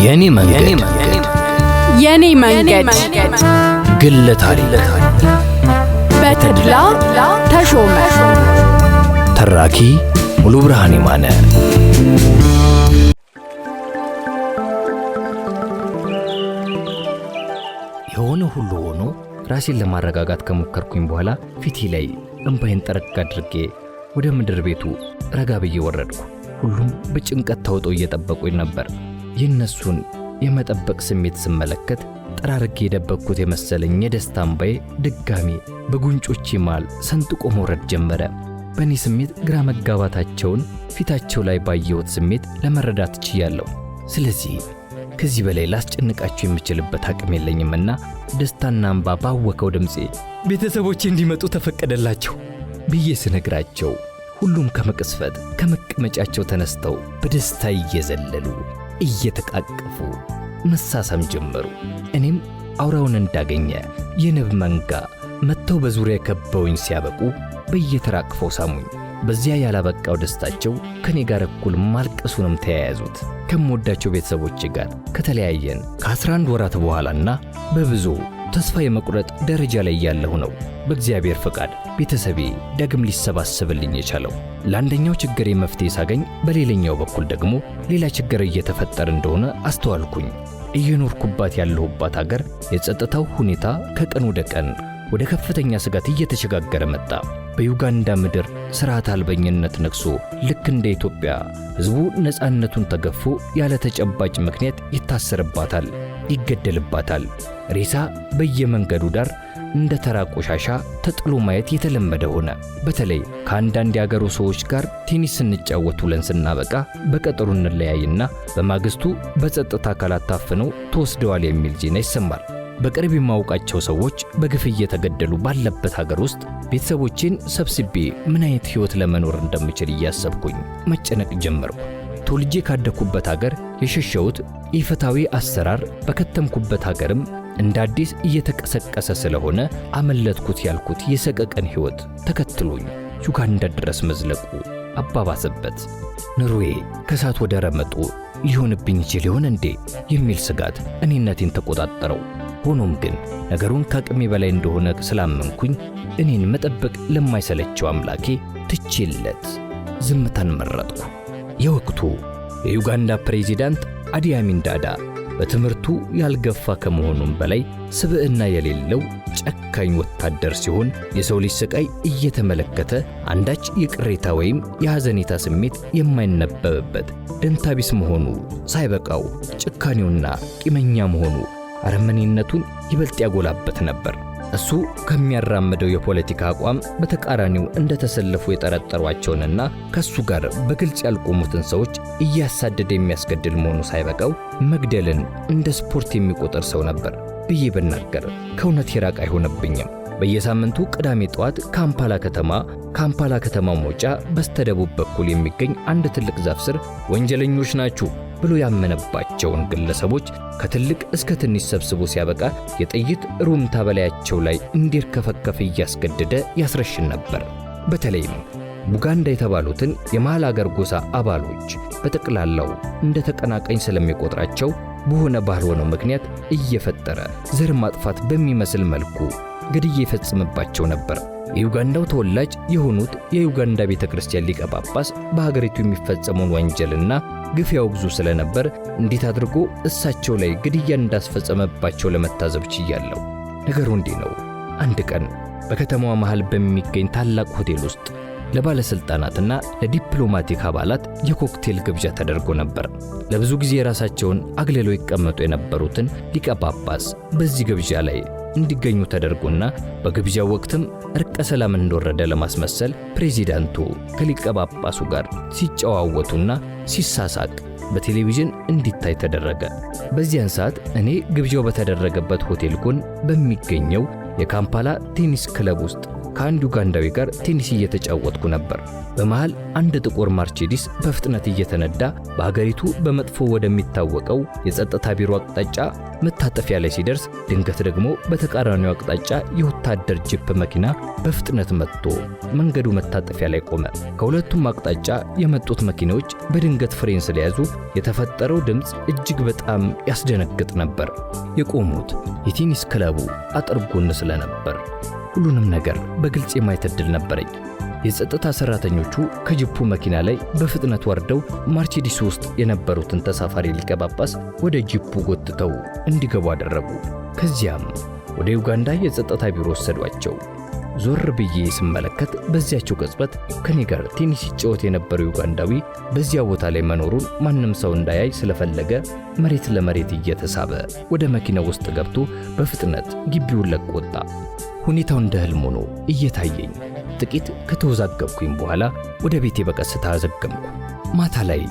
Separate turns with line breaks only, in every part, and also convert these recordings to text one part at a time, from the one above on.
የኔ መንገድ ግለ ታሪክ
በተድላ ተሾመ
ተራኪ ሙሉ ብርሃን ይማነ። የሆነ ሁሉ ሆኖ ራሴን ለማረጋጋት ከሞከርኩኝ በኋላ ፊቴ ላይ እንባዬን ጠረግ አድርጌ ወደ ምድር ቤቱ ረጋ ብዬ ወረድኩ። ሁሉም በጭንቀት ተውጠው እየጠበቁኝ ነበር። የነሱን የመጠበቅ ስሜት ስመለከት ጠራርጌ የደበቅኩት የመሰለኝ የደስታ እንባዬ ድጋሚ በጉንጮቼ መሃል ሰንጥቆ መውረድ ጀመረ። በእኔ ስሜት ግራ መጋባታቸውን ፊታቸው ላይ ባየሁት ስሜት ለመረዳት ችያለሁ። ስለዚህ ከዚህ በላይ ላስጨንቃቸው የምችልበት አቅም የለኝምና ደስታና እንባ ባወከው ድምፄ ቤተሰቦቼ እንዲመጡ ተፈቀደላቸው ብዬ ስነግራቸው ሁሉም ከመቅስፈት ከመቀመጫቸው ተነስተው በደስታ እየዘለሉ እየተቃቀፉ መሳሳም ጀመሩ። እኔም አውራውን እንዳገኘ የንብ መንጋ መጥተው በዙሪያ ከበውኝ ሲያበቁ በየተራቅፈው ሳሙኝ። በዚያ ያላበቃው ደስታቸው ከኔ ጋር እኩል ማልቀሱንም ተያያዙት። ከምወዳቸው ቤተሰቦቼ ጋር ከተለያየን ከ11 ወራት በኋላና በብዙ ተስፋ የመቁረጥ ደረጃ ላይ ያለሁ ነው በእግዚአብሔር ፈቃድ ቤተሰቤ ዳግም ሊሰባሰብልኝ የቻለው። ለአንደኛው ችግሬ መፍትሄ ሳገኝ በሌላኛው በኩል ደግሞ ሌላ ችግር እየተፈጠረ እንደሆነ አስተዋልኩኝ። እየኖርኩባት ያለሁባት ሀገር የጸጥታው ሁኔታ ከቀን ወደ ቀን ወደ ከፍተኛ ስጋት እየተሸጋገረ መጣ። በዩጋንዳ ምድር ስርዓት አልበኝነት ነግሶ ልክ እንደ ኢትዮጵያ ሕዝቡ ነፃነቱን ተገፎ ያለ ተጨባጭ ምክንያት ይታሰርባታል፣ ይገደልባታል። ሬሳ በየመንገዱ ዳር እንደ ተራ ቆሻሻ ተጥሎ ማየት የተለመደ ሆነ። በተለይ ከአንዳንድ የአገሩ ሰዎች ጋር ቴኒስ ስንጫወት ውለን ስናበቃ በቀጠሩ እንለያይና በማግስቱ በጸጥታ አካላት ታፍነው ተወስደዋል የሚል ዜና ይሰማል። በቅርብ የማውቃቸው ሰዎች በግፍ እየተገደሉ ባለበት ሀገር ውስጥ ቤተሰቦቼን ሰብስቤ ምን አይነት ሕይወት ለመኖር እንደምችል እያሰብኩኝ መጨነቅ ጀመርኩ። ተወልጄ ካደኩበት ሀገር የሸሸሁት ኢፍትሐዊ አሰራር በከተምኩበት ሀገርም እንደ አዲስ እየተቀሰቀሰ ስለሆነ አመለጥኩት ያልኩት የሰቀቀን ሕይወት ተከትሎኝ ዩጋንዳ ድረስ መዝለቁ አባባሰበት። ኑሮዬ ከሳት ወደ ረመጡ ሊሆንብኝ ይችል ይሆን እንዴ የሚል ስጋት እኔነቴን ተቆጣጠረው። ሆኖም ግን ነገሩን ከአቅሜ በላይ እንደሆነ ስላመንኩኝ እኔን መጠበቅ ለማይሰለቸው አምላኬ ትቼለት ዝምታን መረጥኩ። የወቅቱ የዩጋንዳ ፕሬዚዳንት አዲ አሚን ዳዳ በትምህርቱ ያልገፋ ከመሆኑም በላይ ስብዕና የሌለው ጨካኝ ወታደር ሲሆን የሰው ልጅ ስቃይ እየተመለከተ አንዳች የቅሬታ ወይም የሐዘኔታ ስሜት የማይነበብበት ደንታቢስ መሆኑ ሳይበቃው ጭካኔውና ቂመኛ መሆኑ አረመኔነቱን ይበልጥ ያጎላበት ነበር። እሱ ከሚያራምደው የፖለቲካ አቋም በተቃራኒው እንደተሰለፉ የጠረጠሯቸውንና ከሱ ጋር በግልጽ ያልቆሙትን ሰዎች እያሳደደ የሚያስገድል መሆኑ ሳይበቃው መግደልን እንደ ስፖርት የሚቆጠር ሰው ነበር ብዬ ብናገር ከእውነት የራቅ አይሆንብኝም። በየሳምንቱ ቅዳሜ ጠዋት ካምፓላ ከተማ መውጫ በስተደቡብ በኩል የሚገኝ አንድ ትልቅ ዛፍ ስር ወንጀለኞች ናችሁ ብሎ ያመነባቸውን ግለሰቦች ከትልቅ እስከ ትንሽ ሰብስቦ ሲያበቃ የጥይት ሩምታ በላያቸው ላይ እንዲርከፈከፍ እያስገደደ ያስረሽን ነበር። በተለይም ቡጋንዳ የተባሉትን የመሃል አገር ጎሳ አባሎች በጠቅላላው እንደ ተቀናቃኝ ስለሚቆጥራቸው በሆነ ባልሆነው ምክንያት እየፈጠረ ዘር ማጥፋት በሚመስል መልኩ ግድያ ይፈጽምባቸው ነበር። የዩጋንዳው ተወላጅ የሆኑት የዩጋንዳ ቤተክርስቲያን ሊቀ ጳጳስ በሀገሪቱ የሚፈጸመውን ወንጀልና ግፍ ያወግዙ ስለነበር እንዴት አድርጎ እሳቸው ላይ ግድያ እንዳስፈጸመባቸው ለመታዘብ ችያለሁ። ነገሩ እንዲህ ነው። አንድ ቀን በከተማዋ መሃል በሚገኝ ታላቅ ሆቴል ውስጥ ለባለስልጣናትና ለዲፕሎማቲክ አባላት የኮክቴል ግብዣ ተደርጎ ነበር። ለብዙ ጊዜ ራሳቸውን አግልለው ይቀመጡ የነበሩትን ሊቀ ጳጳስ በዚህ ግብዣ ላይ እንዲገኙ ተደርጎና በግብዣው ወቅትም እርቀ ሰላም እንደወረደ ለማስመሰል ፕሬዚዳንቱ ከሊቀ ጳጳሱ ጋር ሲጨዋወቱና ሲሳሳቅ በቴሌቪዥን እንዲታይ ተደረገ። በዚያን ሰዓት እኔ ግብዣው በተደረገበት ሆቴል ጎን በሚገኘው የካምፓላ ቴኒስ ክለብ ውስጥ ከአንድ ዩጋንዳዊ ጋር ቴኒስ እየተጫወትኩ ነበር። በመሃል አንድ ጥቁር ማርቼዲስ በፍጥነት እየተነዳ በአገሪቱ በመጥፎ ወደሚታወቀው የጸጥታ ቢሮ አቅጣጫ መታጠፊያ ላይ ሲደርስ ድንገት ደግሞ በተቃራኒው አቅጣጫ የወታደር ጂፕ መኪና በፍጥነት መጥቶ መንገዱ መታጠፊያ ላይ ቆመ። ከሁለቱም አቅጣጫ የመጡት መኪናዎች በድንገት ፍሬን ስለያዙ የተፈጠረው ድምፅ እጅግ በጣም ያስደነግጥ ነበር። የቆሙት የቴኒስ ክለቡ አጥር ጎን ስለነበር ሁሉንም ነገር በግልጽ የማየት ዕድል ነበረኝ። የጸጥታ ሰራተኞቹ ከጂፑ መኪና ላይ በፍጥነት ወርደው ማርቼዲስ ውስጥ የነበሩትን ተሳፋሪ ሊቀ ጳጳስ ወደ ጂፑ ጎትተው እንዲገቡ አደረጉ። ከዚያም ወደ ዩጋንዳ የጸጥታ ቢሮ ወሰዷቸው። ዞር ብዬ ስመለከት በዚያቸው ቅጽበት ከኔ ጋር ቴኒስ ሲጫወት የነበረው ዩጋንዳዊ በዚያ ቦታ ላይ መኖሩን ማንም ሰው እንዳያይ ስለፈለገ መሬት ለመሬት እየተሳበ ወደ መኪናው ውስጥ ገብቶ በፍጥነት ግቢውን ለቆ ወጣ። ሁኔታው እንደ ህልም ሆኖ እየታየኝ ጥቂት ከተወዛገብኩኝ በኋላ ወደ ቤቴ በቀስታ አዘገምኩ። ማታ ላይ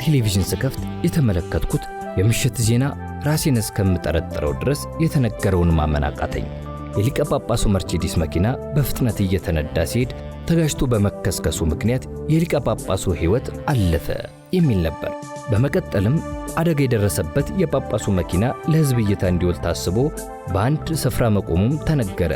ቴሌቪዥን ስከፍት የተመለከትኩት የምሽት ዜና ራሴን እስከምጠረጥረው ድረስ የተነገረውን ማመን አቃተኝ። የሊቀ ጳጳሱ መርቼዲስ መኪና በፍጥነት እየተነዳ ሲሄድ ተጋጭቶ በመከስከሱ ምክንያት የሊቀ ጳጳሱ ሕይወት አለፈ የሚል ነበር። በመቀጠልም አደጋ የደረሰበት የጳጳሱ መኪና ለሕዝብ እይታ እንዲውል ታስቦ በአንድ ስፍራ መቆሙም ተነገረ።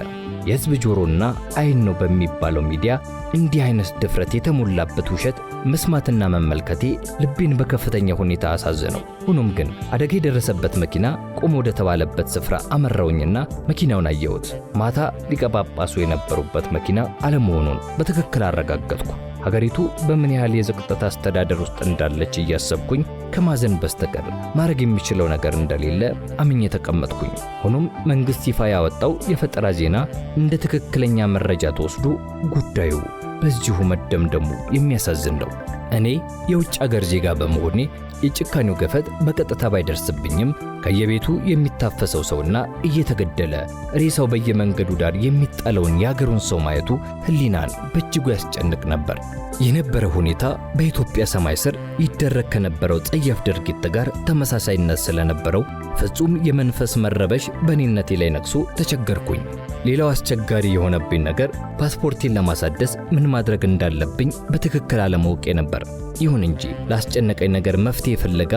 የሕዝብ ጆሮና አይን ነው በሚባለው ሚዲያ እንዲህ አይነት ድፍረት የተሞላበት ውሸት መስማትና መመልከቴ ልቤን በከፍተኛ ሁኔታ አሳዘነው። ሆኖም ግን አደጋ የደረሰበት መኪና ቆሞ ወደ ተባለበት ስፍራ አመራውኝና መኪናውን አየሁት። ማታ ሊቀ ጳጳሱ የነበሩበት መኪና አለመሆኑን በትክክል አረጋገጥኩ። ሀገሪቱ በምን ያህል የዝቅጠት አስተዳደር ውስጥ እንዳለች እያሰብኩኝ ከማዘን በስተቀር ማድረግ የሚችለው ነገር እንደሌለ አምኜ ተቀመጥኩኝ። ሆኖም መንግስት ይፋ ያወጣው የፈጠራ ዜና እንደ ትክክለኛ መረጃ ተወስዶ ጉዳዩ በዚሁ መደምደሙ የሚያሳዝን ነው። እኔ የውጭ ሀገር ዜጋ በመሆኔ የጭካኔው ገፈት በቀጥታ ባይደርስብኝም ከየቤቱ የሚታፈሰው ሰውና እየተገደለ ሬሳው በየመንገዱ ዳር የሚጣለውን የአገሩን ሰው ማየቱ ሕሊናን በእጅጉ ያስጨንቅ ነበር። የነበረ ሁኔታ በኢትዮጵያ ሰማይ ስር ይደረግ ከነበረው ጸያፍ ድርጊት ጋር ተመሳሳይነት ስለነበረው ፍጹም የመንፈስ መረበሽ በእኔነቴ ላይ ነግሶ ተቸገርኩኝ። ሌላው አስቸጋሪ የሆነብኝ ነገር ፓስፖርቴን ለማሳደስ ምን ማድረግ እንዳለብኝ በትክክል አለማወቄ ነበር። ይሁን እንጂ ላስጨነቀኝ ነገር መፍትሄ ፍለጋ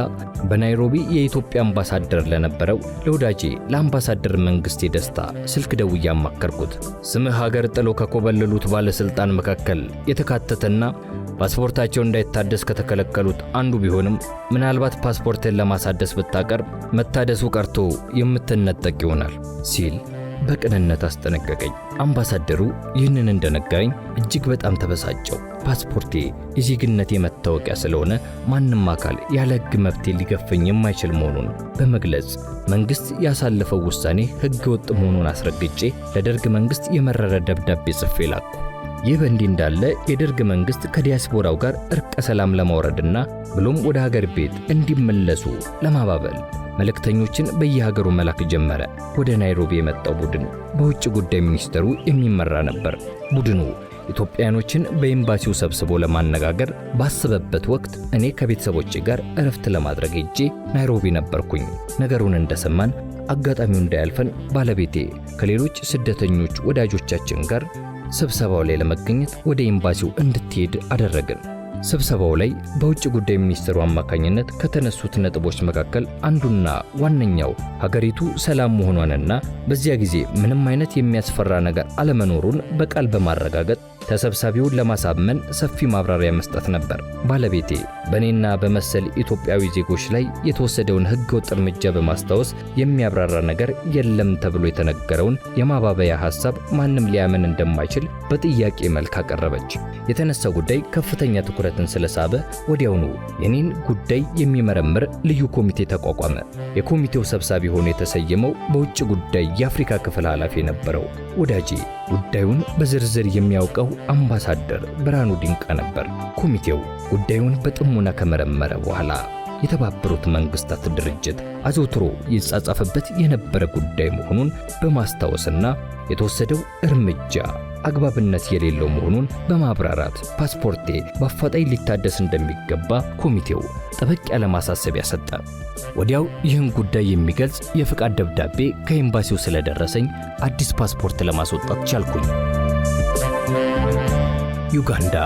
በናይሮቢ የኢትዮጵያ አምባሳደር ለነበረው ለወዳጄ ለአምባሳደር መንግስቴ ደስታ ስልክ ደውዬ አማከርኩት። ስምህ ሀገር ጥሎ ከኮበለሉት ባለስልጣን መካከል የተካተተና ፓስፖርታቸው እንዳይታደስ ከተከለከሉት አንዱ ቢሆንም ምናልባት ፓስፖርትን ለማሳደስ ብታቀርብ መታደሱ ቀርቶ የምትነጠቅ ይሆናል ሲል በቅንነት አስጠነቀቀኝ። አምባሳደሩ ይህንን እንደነገረኝ እጅግ በጣም ተበሳጨው። ፓስፖርቴ የዜግነቴ መታወቂያ ስለሆነ ማንም አካል ያለ ሕግ መብቴ ሊገፈኝ የማይችል መሆኑን በመግለጽ መንግስት ያሳለፈው ውሳኔ ሕገ ወጥ መሆኑን አስረግጬ ለደርግ መንግስት የመረረ ደብዳቤ ጽፌ ላኩ። ይህ በእንዲህ እንዳለ የደርግ መንግስት ከዲያስፖራው ጋር እርቀ ሰላም ለማውረድና ብሎም ወደ ሀገር ቤት እንዲመለሱ ለማባበል መልእክተኞችን በየሀገሩ መላክ ጀመረ። ወደ ናይሮቢ የመጣው ቡድን በውጭ ጉዳይ ሚኒስትሩ የሚመራ ነበር። ቡድኑ ኢትዮጵያኖችን በኤምባሲው ሰብስቦ ለማነጋገር ባሰበበት ወቅት እኔ ከቤተሰቦቼ ጋር እረፍት ለማድረግ ሄጄ ናይሮቢ ነበርኩኝ። ነገሩን እንደሰማን አጋጣሚው እንዳያልፈን ባለቤቴ ከሌሎች ስደተኞች ወዳጆቻችን ጋር ስብሰባው ላይ ለመገኘት ወደ ኤምባሲው እንድትሄድ አደረግን። ስብሰባው ላይ በውጭ ጉዳይ ሚኒስትሩ አማካኝነት ከተነሱት ነጥቦች መካከል አንዱና ዋነኛው ሀገሪቱ ሰላም መሆኗንና በዚያ ጊዜ ምንም አይነት የሚያስፈራ ነገር አለመኖሩን በቃል በማረጋገጥ ተሰብሳቢውን ለማሳመን ሰፊ ማብራሪያ መስጠት ነበር። ባለቤቴ በእኔና በመሰል ኢትዮጵያዊ ዜጎች ላይ የተወሰደውን ሕገወጥ እርምጃ በማስታወስ የሚያብራራ ነገር የለም ተብሎ የተነገረውን የማባበያ ሐሳብ ማንም ሊያምን እንደማይችል በጥያቄ መልክ አቀረበች። የተነሳው ጉዳይ ከፍተኛ ትኩረትን ስለሳበ ወዲያውኑ የኔን ጉዳይ የሚመረምር ልዩ ኮሚቴ ተቋቋመ። የኮሚቴው ሰብሳቢ ሆኖ የተሰየመው በውጭ ጉዳይ የአፍሪካ ክፍል ኃላፊ የነበረው ወዳጄ ጉዳዩን በዝርዝር የሚያውቀው አምባሳደር ብርሃኑ ዲንቃ ነበር። ኮሚቴው ጉዳዩን በጥሞና ከመረመረ በኋላ የተባበሩት መንግስታት ድርጅት አዘውትሮ ይጻጻፍበት የነበረ ጉዳይ መሆኑን በማስታወስና የተወሰደው እርምጃ አግባብነት የሌለው መሆኑን በማብራራት ፓስፖርቴ በአፋጣኝ ሊታደስ እንደሚገባ ኮሚቴው ጠበቅ ያለ ማሳሰቢያ ሰጠ። ወዲያው ይህን ጉዳይ የሚገልጽ የፍቃድ ደብዳቤ ከኤምባሲው ስለደረሰኝ አዲስ ፓስፖርት ለማስወጣት ቻልኩኝ። ዩጋንዳ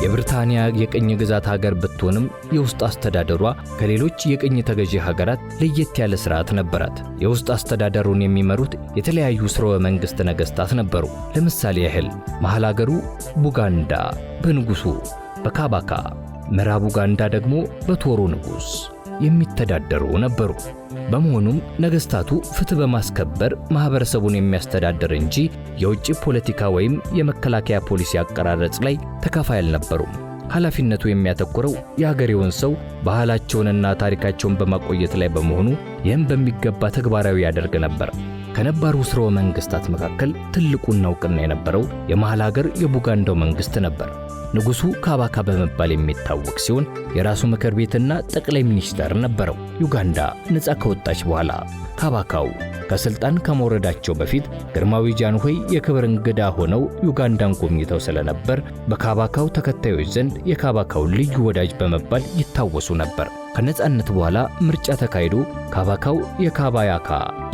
የብሪታንያ የቅኝ ግዛት ሀገር ብትሆንም የውስጥ አስተዳደሯ ከሌሎች የቅኝ ተገዢ ሀገራት ለየት ያለ ሥርዓት ነበራት። የውስጥ አስተዳደሩን የሚመሩት የተለያዩ ሥርወ መንግሥት ነገሥታት ነበሩ። ለምሳሌ ያህል መሃል ሀገሩ ቡጋንዳ በንጉሡ በካባካ፣ ምዕራብ ኡጋንዳ ደግሞ በቶሮ ንጉሥ የሚተዳደሩ ነበሩ። በመሆኑም ነገሥታቱ ፍትሕ በማስከበር ማኅበረሰቡን የሚያስተዳድር እንጂ የውጭ ፖለቲካ ወይም የመከላከያ ፖሊሲ አቀራረጽ ላይ ተካፋይ አልነበሩም። ኃላፊነቱ የሚያተኩረው የሀገሬውን ሰው ባህላቸውንና ታሪካቸውን በማቆየት ላይ በመሆኑ ይህም በሚገባ ተግባራዊ ያደርግ ነበር። ከነባሩ ሥርወ መንግሥታት መካከል ትልቁና ዕውቅና የነበረው የመሃል ሀገር የቡጋንዳው መንግሥት ነበር። ንጉሡ ካባካ በመባል የሚታወቅ ሲሆን የራሱ ምክር ቤትና ጠቅላይ ሚኒስተር ነበረው። ዩጋንዳ ነፃ ከወጣች በኋላ ካባካው ከስልጣን ከመውረዳቸው በፊት ግርማዊ ጃንሆይ የክብር እንግዳ ሆነው ዩጋንዳን ጎብኝተው ስለነበር በካባካው ተከታዮች ዘንድ የካባካው ልዩ ወዳጅ በመባል ይታወሱ ነበር። ከነፃነት በኋላ ምርጫ ተካሂዶ ካባካው የካባያካ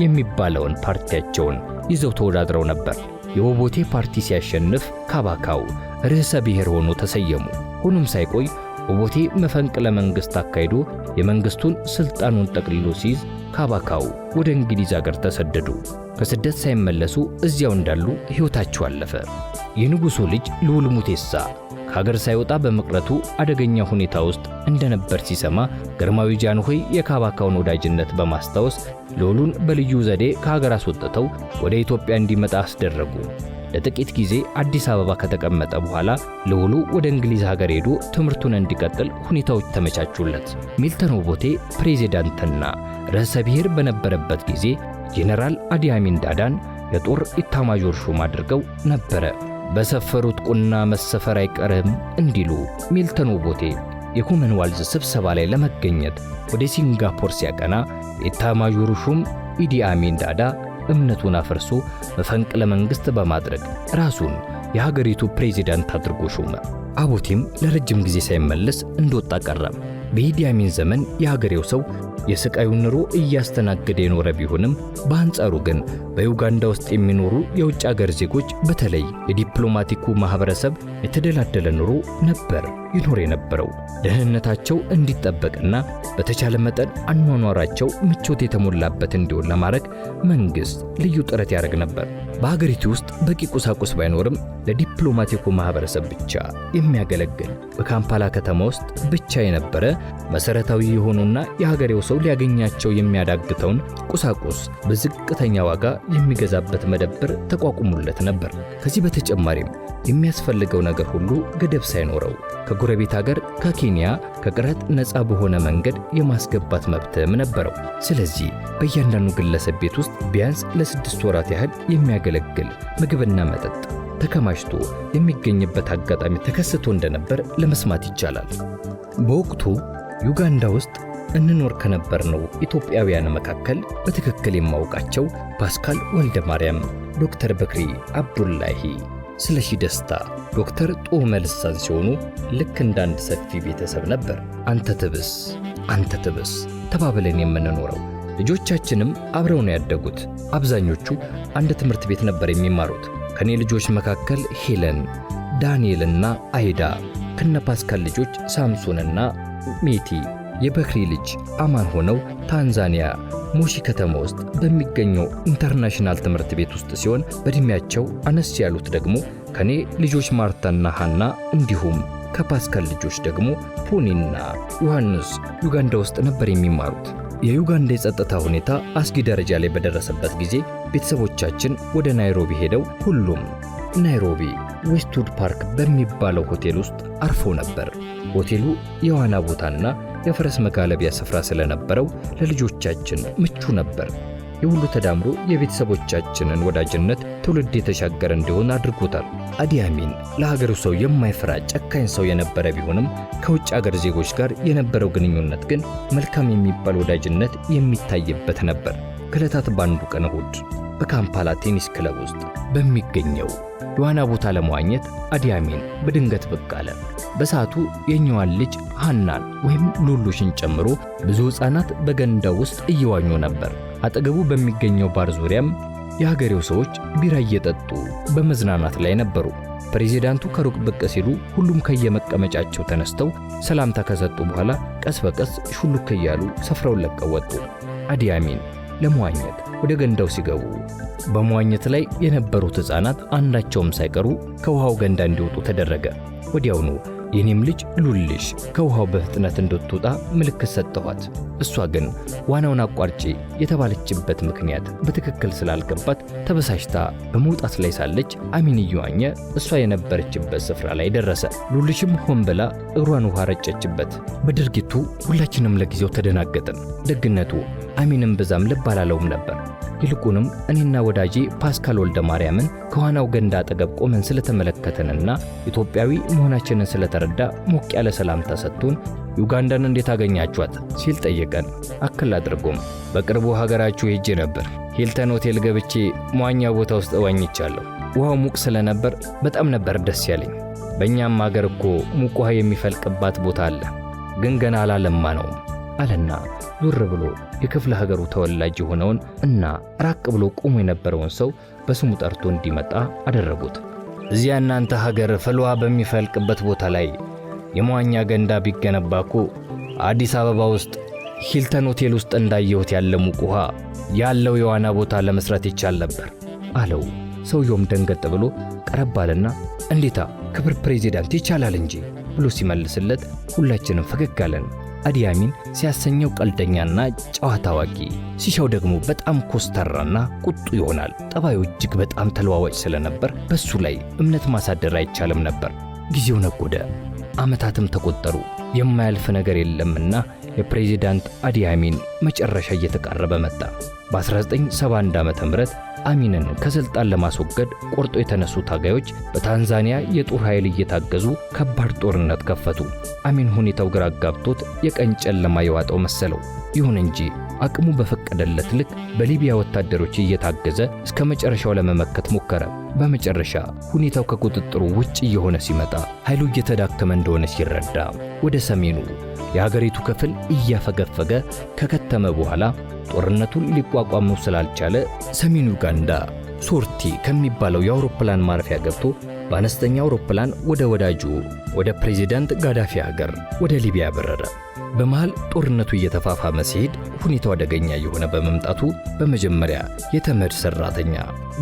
የሚባለውን ፓርቲያቸውን ይዘው ተወዳድረው ነበር። የኦቦቴ ፓርቲ ሲያሸንፍ ካባካው ርዕሰ ብሔር ሆኖ ተሰየሙ። ሆኖም ሳይቆይ ኦቦቴ መፈንቅለ መንግሥት አካሂዶ የመንግሥቱን ሥልጣኑን ጠቅልሎ ሲይዝ ካባካው ወደ እንግሊዝ አገር ተሰደዱ። ከስደት ሳይመለሱ እዚያው እንዳሉ ሕይወታቸው አለፈ። የንጉሡ ልጅ ልዑል ሙቴሳ ከሀገር ሳይወጣ በመቅረቱ አደገኛ ሁኔታ ውስጥ እንደነበር ሲሰማ ግርማዊ ጃንሆይ የካባካውን ወዳጅነት በማስታወስ ልዑሉን በልዩ ዘዴ ከሀገር አስወጥተው ወደ ኢትዮጵያ እንዲመጣ አስደረጉ። ለጥቂት ጊዜ አዲስ አበባ ከተቀመጠ በኋላ ልዑሉ ወደ እንግሊዝ ሀገር ሄዶ ትምህርቱን እንዲቀጥል ሁኔታዎች ተመቻቹለት። ሚልተን ኦቦቴ ፕሬዝዳንትና ርዕሰ ብሔር በነበረበት ጊዜ ጄኔራል አዲ አሚን ዳዳን የጦር ኢታማዦር ሹም አድርገው ነበረ። በሰፈሩት ቁና መሰፈር አይቀርም እንዲሉ ሚልተን ኦቦቴ የኮመንዋልዝ ስብሰባ ላይ ለመገኘት ወደ ሲንጋፖር ሲያቀና ኢታማዦር ሹም ኢዲ አሚን ዳዳ እምነቱን አፈርሶ መፈንቅለ መንግሥት በማድረግ ራሱን የሀገሪቱ ፕሬዝዳንት አድርጎ ሾመ። ኦቦቴም ለረጅም ጊዜ ሳይመለስ እንደወጣ ቀረ። በኢዲ አሚን ዘመን የሀገሬው ሰው የስቃዩን ኑሮ እያስተናገደ የኖረ ቢሆንም በአንጻሩ ግን በዩጋንዳ ውስጥ የሚኖሩ የውጭ አገር ዜጎች በተለይ የዲፕሎማቲኩ ማህበረሰብ የተደላደለ ኑሮ ነበር ይኖር የነበረው። ደህንነታቸው እንዲጠበቅና በተቻለ መጠን አኗኗራቸው ምቾት የተሞላበት እንዲሆን ለማድረግ መንግስት ልዩ ጥረት ያደርግ ነበር። በሀገሪቱ ውስጥ በቂ ቁሳቁስ ባይኖርም ለዲፕሎማቲኩ ማህበረሰብ ብቻ የሚያገለግል በካምፓላ ከተማ ውስጥ ብቻ የነበረ መሰረታዊ የሆኑና የሀገሬው ሰው ሊያገኛቸው የሚያዳግተውን ቁሳቁስ በዝቅተኛ ዋጋ የሚገዛበት መደብር ተቋቁሞለት ነበር። ከዚህ በተጨማሪም የሚያስፈልገው ነገር ሁሉ ገደብ ሳይኖረው ከጎረቤት ሀገር ከኬንያ ከቀረጥ ነፃ በሆነ መንገድ የማስገባት መብትም ነበረው። ስለዚህ በእያንዳንዱ ግለሰብ ቤት ውስጥ ቢያንስ ለ6 ወራት ያህል የሚያገለግል ምግብና መጠጥ ተከማችቶ የሚገኝበት አጋጣሚ ተከስቶ እንደነበር ለመስማት ይቻላል። በወቅቱ ዩጋንዳ ውስጥ እንኖር ከነበርነው ኢትዮጵያውያን መካከል በትክክል የማውቃቸው ፓስካል ወልደ ማርያም፣ ዶክተር በክሪ አብዱላሂ፣ ስለሺ ደስታ፣ ዶክተር ጦመ ልሳን ሲሆኑ ልክ እንዳንድ ሰፊ ቤተሰብ ነበር። አንተ ትብስ ተባብለን የምንኖረው። ልጆቻችንም አብረው ነው ያደጉት። አብዛኞቹ አንድ ትምህርት ቤት ነበር የሚማሩት። ከኔ ልጆች መካከል ሄለን፣ ዳንኤልና አይዳ፣ ከነ ፓስካል ልጆች ሳምሶንና ሜቲ፣ የበክሪ ልጅ አማን ሆነው ታንዛኒያ ሞሺ ከተማ ውስጥ በሚገኘው ኢንተርናሽናል ትምህርት ቤት ውስጥ ሲሆን በእድሜያቸው አነስ ያሉት ደግሞ ከኔ ልጆች ማርታና ሃና እንዲሁም ከፓስካል ልጆች ደግሞ ፖኒና ዮሐንስ ዩጋንዳ ውስጥ ነበር የሚማሩት። የዩጋንዳ የጸጥታ ሁኔታ አስጊ ደረጃ ላይ በደረሰበት ጊዜ ቤተሰቦቻችን ወደ ናይሮቢ ሄደው ሁሉም ናይሮቢ ዌስትውድ ፓርክ በሚባለው ሆቴል ውስጥ አርፈው ነበር። ሆቴሉ የዋና ቦታና የፈረስ መጋለቢያ ስፍራ ስለነበረው ለልጆቻችን ምቹ ነበር። የሁሉ ተዳምሮ የቤተሰቦቻችንን ወዳጅነት ትውልድ የተሻገረ እንዲሆን አድርጎታል። አዲ አሚን ለሀገሩ ሰው የማይፈራ ጨካኝ ሰው የነበረ ቢሆንም ከውጭ አገር ዜጎች ጋር የነበረው ግንኙነት ግን መልካም የሚባል ወዳጅነት የሚታይበት ነበር። ከዕለታት በአንዱ ቀን እሁድ በካምፓላ ቴኒስ ክለብ ውስጥ በሚገኘው የዋና ቦታ ለመዋኘት አዲ አሚን በድንገት ብቅ አለ። በሰዓቱ የኛዋን ልጅ ሃናን ወይም ሉሉሽን ጨምሮ ብዙ ሕፃናት በገንዳው ውስጥ እየዋኙ ነበር። አጠገቡ በሚገኘው ባር ዙሪያም የሀገሬው ሰዎች ቢራ እየጠጡ በመዝናናት ላይ ነበሩ። ፕሬዝዳንቱ ከሩቅ ብቅ ሲሉ ሁሉም ከየመቀመጫቸው ተነስተው ሰላምታ ከሰጡ በኋላ ቀስ በቀስ ሹልክ እያሉ ስፍራውን ለቀው ወጡ። አዲ አሚን ለመዋኘት ወደ ገንዳው ሲገቡ በመዋኘት ላይ የነበሩት ሕፃናት አንዳቸውም ሳይቀሩ ከውሃው ገንዳ እንዲወጡ ተደረገ። ወዲያውኑ የኔም ልጅ ሉልሽ ከውሃው በፍጥነት እንድትወጣ ምልክት ሰጠኋት። እሷ ግን ዋናውን አቋርጪ የተባለችበት ምክንያት በትክክል ስላልገባት ተበሳጭታ በመውጣት ላይ ሳለች አሚን እየዋኘ እሷ የነበረችበት ስፍራ ላይ ደረሰ። ሉልሽም ሆን ብላ እግሯን ውሃ ረጨችበት። በድርጊቱ ሁላችንም ለጊዜው ተደናገጥን። ደግነቱ አሚንም በዛም ልብ አላለውም ነበር። ይልቁንም እኔና ወዳጄ ፓስካል ወልደ ማርያምን ከዋናው ገንዳ አጠገብ ቆመን ስለተመለከተንና ኢትዮጵያዊ መሆናችንን ስለተረዳ ሞቅ ያለ ሰላምታ ሰጥቶን ዩጋንዳን እንዴት አገኛችኋት ሲል ጠየቀን። አክል አድርጎም በቅርቡ ሀገራችሁ ሄጄ ነበር። ሂልተን ሆቴል ገብቼ መዋኛ ቦታ ውስጥ ዋኝቻለሁ። ውሃው ሙቅ ስለነበር በጣም ነበር ደስ ያለኝ። በእኛም ሀገር እኮ ሙቅ ውሃ የሚፈልቅባት ቦታ አለ፣ ግን ገና አላለማ ነው አለና ዙር ብሎ የክፍለ ሀገሩ ተወላጅ የሆነውን እና ራቅ ብሎ ቆሞ የነበረውን ሰው በስሙ ጠርቶ እንዲመጣ አደረጉት። እዚያ እናንተ ሀገር ፍልዋ በሚፈልቅበት ቦታ ላይ የመዋኛ ገንዳ ቢገነባኩ አዲስ አበባ ውስጥ ሂልተን ሆቴል ውስጥ እንዳየሁት ያለ ሙቅ ውሃ ያለው የዋና ቦታ ለመስራት ይቻል ነበር አለው። ሰውየውም ደንገጥ ብሎ ቀረብ አለና እንዴታ ክብር ፕሬዝዳንት ይቻላል እንጂ ብሎ ሲመልስለት ሁላችንም ፈገግ አለን። አዲ አሚን ሲያሰኘው ቀልደኛና ጨዋታ አዋቂ፣ ሲሻው ደግሞ በጣም ኮስተራና ቁጡ ይሆናል። ጠባዩ እጅግ በጣም ተለዋዋጭ ስለነበር በሱ ላይ እምነት ማሳደር አይቻልም ነበር። ጊዜው ነጎደ፣ ዓመታትም ተቆጠሩ። የማያልፍ ነገር የለምና የፕሬዝዳንት አዲ አሚን መጨረሻ እየተቃረበ መጣ። በ1971 ዓ.ም አሚንን ከስልጣን ለማስወገድ ቆርጦ የተነሱ ታጋዮች በታንዛኒያ የጦር ኃይል እየታገዙ ከባድ ጦርነት ከፈቱ። አሚን ሁኔታው ግራ አጋብቶት የቀን ጨለማ የዋጠው መሰለው። ይሁን እንጂ አቅሙ በፈቀደለት ልክ በሊቢያ ወታደሮች እየታገዘ እስከ መጨረሻው ለመመከት ሞከረ። በመጨረሻ ሁኔታው ከቁጥጥሩ ውጭ እየሆነ ሲመጣ ኃይሉ እየተዳከመ እንደሆነ ሲረዳ ወደ ሰሜኑ የሀገሪቱ ክፍል እያፈገፈገ ከከተመ በኋላ ጦርነቱን ሊቋቋመው ስላልቻለ ሰሜን ዩጋንዳ ሶርቲ ከሚባለው የአውሮፕላን ማረፊያ ገብቶ በአነስተኛ አውሮፕላን ወደ ወዳጁ ወደ ፕሬዝዳንት ጋዳፊ ሀገር ወደ ሊቢያ በረረ። በመሃል ጦርነቱ እየተፋፋመ ሲሄድ ሁኔታው አደገኛ የሆነ በመምጣቱ በመጀመሪያ የተመድ ሰራተኛ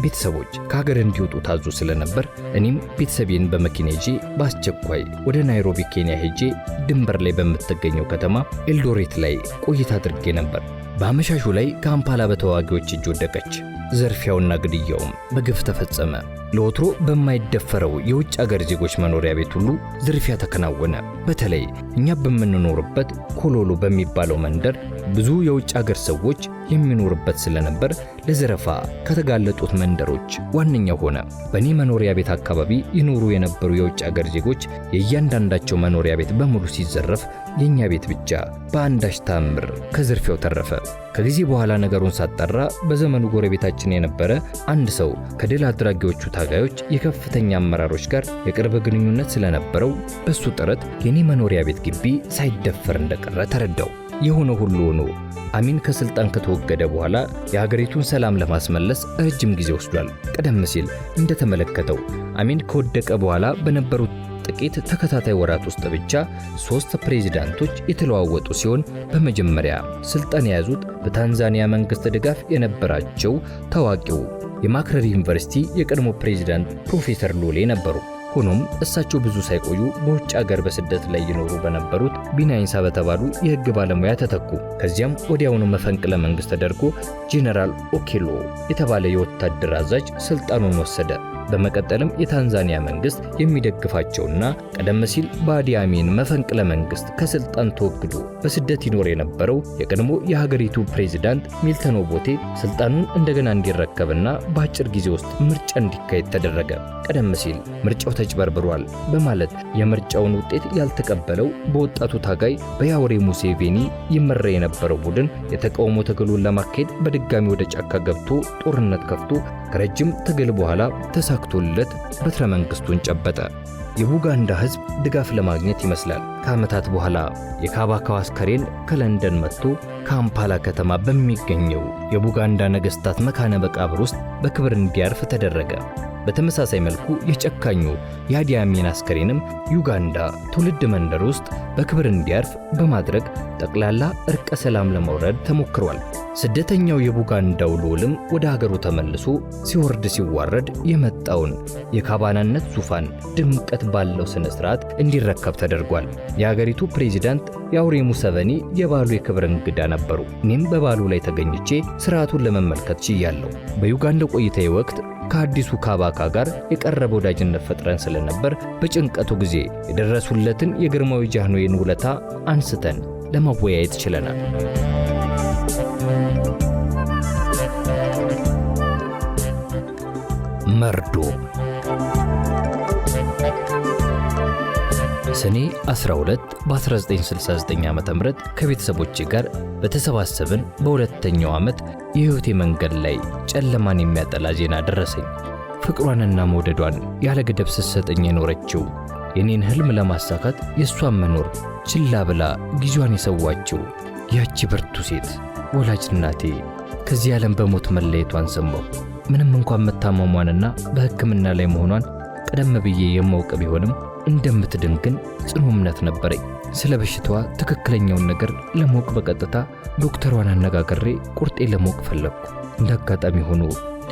ቤተሰቦች ከሀገር እንዲወጡ ታዞ ስለነበር እኔም ቤተሰቤን በመኪና ይዤ በአስቸኳይ ወደ ናይሮቢ ኬንያ ሄጄ ድንበር ላይ በምትገኘው ከተማ ኤልዶሬት ላይ ቆይታ አድርጌ ነበር። በአመሻሹ ላይ ካምፓላ በተዋጊዎች እጅ ወደቀች። ዘርፊያውና ግድያውም በግፍ ተፈጸመ። ለወትሮ በማይደፈረው የውጭ አገር ዜጎች መኖሪያ ቤት ሁሉ ዝርፊያ ተከናወነ። በተለይ እኛ በምንኖርበት ኮሎሎ በሚባለው መንደር ብዙ የውጭ አገር ሰዎች የሚኖርበት ስለነበር ለዘረፋ ከተጋለጡት መንደሮች ዋነኛው ሆነ። በእኔ መኖሪያ ቤት አካባቢ ይኖሩ የነበሩ የውጭ አገር ዜጎች የእያንዳንዳቸው መኖሪያ ቤት በሙሉ ሲዘረፍ የኛ ቤት ብቻ በአንዳች ተአምር ከዝርፊያው ተረፈ። ከጊዜ በኋላ ነገሩን ሳጣራ በዘመኑ ጎረቤታችን የነበረ አንድ ሰው ከድል አድራጊዎቹ ታጋዮች የከፍተኛ አመራሮች ጋር የቅርብ ግንኙነት ስለነበረው በሱ ጥረት የኔ መኖሪያ ቤት ግቢ ሳይደፈር እንደቀረ ተረዳው። የሆነ ሁሉ ሆኖ አሚን ከስልጣን ከተወገደ በኋላ የሀገሪቱን ሰላም ለማስመለስ ረጅም ጊዜ ወስዷል። ቀደም ሲል እንደተመለከተው አሚን ከወደቀ በኋላ በነበሩት ጥቂት ተከታታይ ወራት ውስጥ ብቻ 3 ፕሬዝዳንቶች የተለዋወጡ ሲሆን በመጀመሪያ ስልጣን የያዙት በታንዛኒያ መንግስት ድጋፍ የነበራቸው ታዋቂው የማክረሪ ዩኒቨርሲቲ የቀድሞ ፕሬዝዳንት ፕሮፌሰር ሎሌ ነበሩ። ሆኖም እሳቸው ብዙ ሳይቆዩ በውጭ ሀገር በስደት ላይ ይኖሩ በነበሩት ቢናይንሳ በተባሉ የህግ ባለሙያ ተተኩ። ከዚያም ወዲያውኑ መፈንቅለ መንግስት ተደርጎ ጄኔራል ኦኬሎ የተባለ የወታደር አዛዥ ስልጣኑን ወሰደ። በመቀጠልም የታንዛኒያ መንግስት የሚደግፋቸውና ቀደም ሲል በአዲ አሚን መፈንቅለ መንግስት ከስልጣን ተወግዶ በስደት ይኖር የነበረው የቀድሞ የሀገሪቱ ፕሬዝዳንት ሚልተን ኦቦቴ ስልጣኑን እንደገና እንዲረከብና በአጭር ጊዜ ውስጥ ምርጫ እንዲካሄድ ተደረገ። ቀደም ሲል ምርጫው ተጭበርብሯል በማለት የምርጫውን ውጤት ያልተቀበለው በወጣቱ ታጋይ በያወሬ ሙሴቬኒ ይመራ የነበረው ቡድን የተቃውሞ ትግሉን ለማካሄድ በድጋሚ ወደ ጫካ ገብቶ ጦርነት ከፍቶ ከረጅም ትግል በኋላ ተሳክቶለት በትረ መንግስቱን ጨበጠ። የቡጋንዳ ሕዝብ ድጋፍ ለማግኘት ይመስላል ከዓመታት በኋላ የካባካው አስከሬን ከለንደን መጥቶ ካምፓላ ከተማ በሚገኘው የቡጋንዳ ነገሥታት መካነ መቃብር ውስጥ በክብር እንዲያርፍ ተደረገ። በተመሳሳይ መልኩ የጨካኙ የኢዲ አሚን አስከሬንም ዩጋንዳ ትውልድ መንደር ውስጥ በክብር እንዲያርፍ በማድረግ ጠቅላላ እርቀ ሰላም ለማውረድ ተሞክሯል። ስደተኛው የቡጋንዳው ልዑልም ወደ ሀገሩ ተመልሶ ሲወርድ ሲዋረድ የመጣውን የካባናነት ዙፋን ድምቀት ባለው ስነ ስርዓት እንዲረከብ ተደርጓል። የሀገሪቱ ፕሬዝዳንት ያውሬ ሙሴቬኒ የባሉ የክብር እንግዳ ነበሩ። እኔም በባሉ ላይ ተገኝቼ ስርዓቱን ለመመልከት ችያለሁ። በዩጋንዳ ቆይታዬ ወቅት ከአዲሱ ካባካ ጋር የቀረበ ወዳጅነት ፈጥረን ስለነበር በጭንቀቱ ጊዜ የደረሱለትን የግርማዊ ጃንሆይን ውለታ አንስተን ለመወያየት ችለናል። መርዶ ሰኔ 12 በ1969 ዓ.ም ከቤተሰቦቼ ጋር በተሰባሰብን በሁለተኛው ዓመት የሕይወቴ መንገድ ላይ ጨለማን የሚያጠላ ዜና ደረሰኝ። ፍቅሯንና መውደዷን ያለ ገደብ ስትሰጠኝ የኖረችው የኔን ህልም ለማሳካት የሷን መኖር ችላ ብላ ጊዜዋን የሰዋችው ያቺ ብርቱ ሴት ወላጅ እናቴ ከዚህ ዓለም በሞት መለየቷን ሰማሁ። ምንም እንኳን መታመሟንና በሕክምና ላይ መሆኗን ቀደም ብዬ የማውቅ ቢሆንም እንደምትድን ግን ጽኑ እምነት ነበረኝ። ስለ በሽታዋ ትክክለኛውን ነገር ለማወቅ በቀጥታ ዶክተሯን አነጋግሬ ቁርጤን ለማወቅ ፈለግኩ። እንደ አጋጣሚ ሆኖ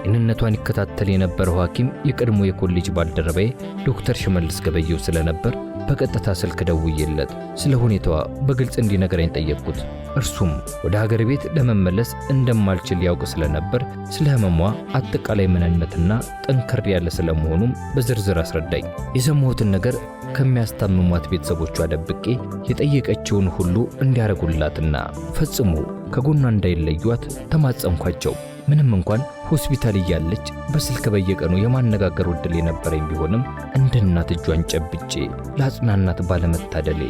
ጤንነቷን ይከታተል የነበረው ሐኪም የቀድሞ የኮሌጅ ባልደረባዬ ዶክተር ሽመልስ ገበየው ስለነበር በቀጥታ ስልክ ደውዬለት ስለ ሁኔታዋ በግልጽ እንዲነግረኝ ጠየቅኩት። እርሱም ወደ ሀገር ቤት ለመመለስ እንደማልችል ያውቅ ስለነበር ስለ ህመሟ አጠቃላይ ምንነትና ጠንከር ያለ ስለመሆኑም በዝርዝር አስረዳኝ። የሰማሁትን ነገር ከሚያስታምሟት ቤተሰቦቿ ደብቄ የጠየቀችውን ሁሉ እንዲያረጉላትና ፈጽሞ ከጎኗ እንዳይለዩት ተማጸንኳቸው። ምንም እንኳን ሆስፒታል እያለች በስልክ በየቀኑ የማነጋገር ዕድል የነበረኝ ቢሆንም እንደ እናት እጇን ጨብጬ ለአጽናናት ባለመታደሌ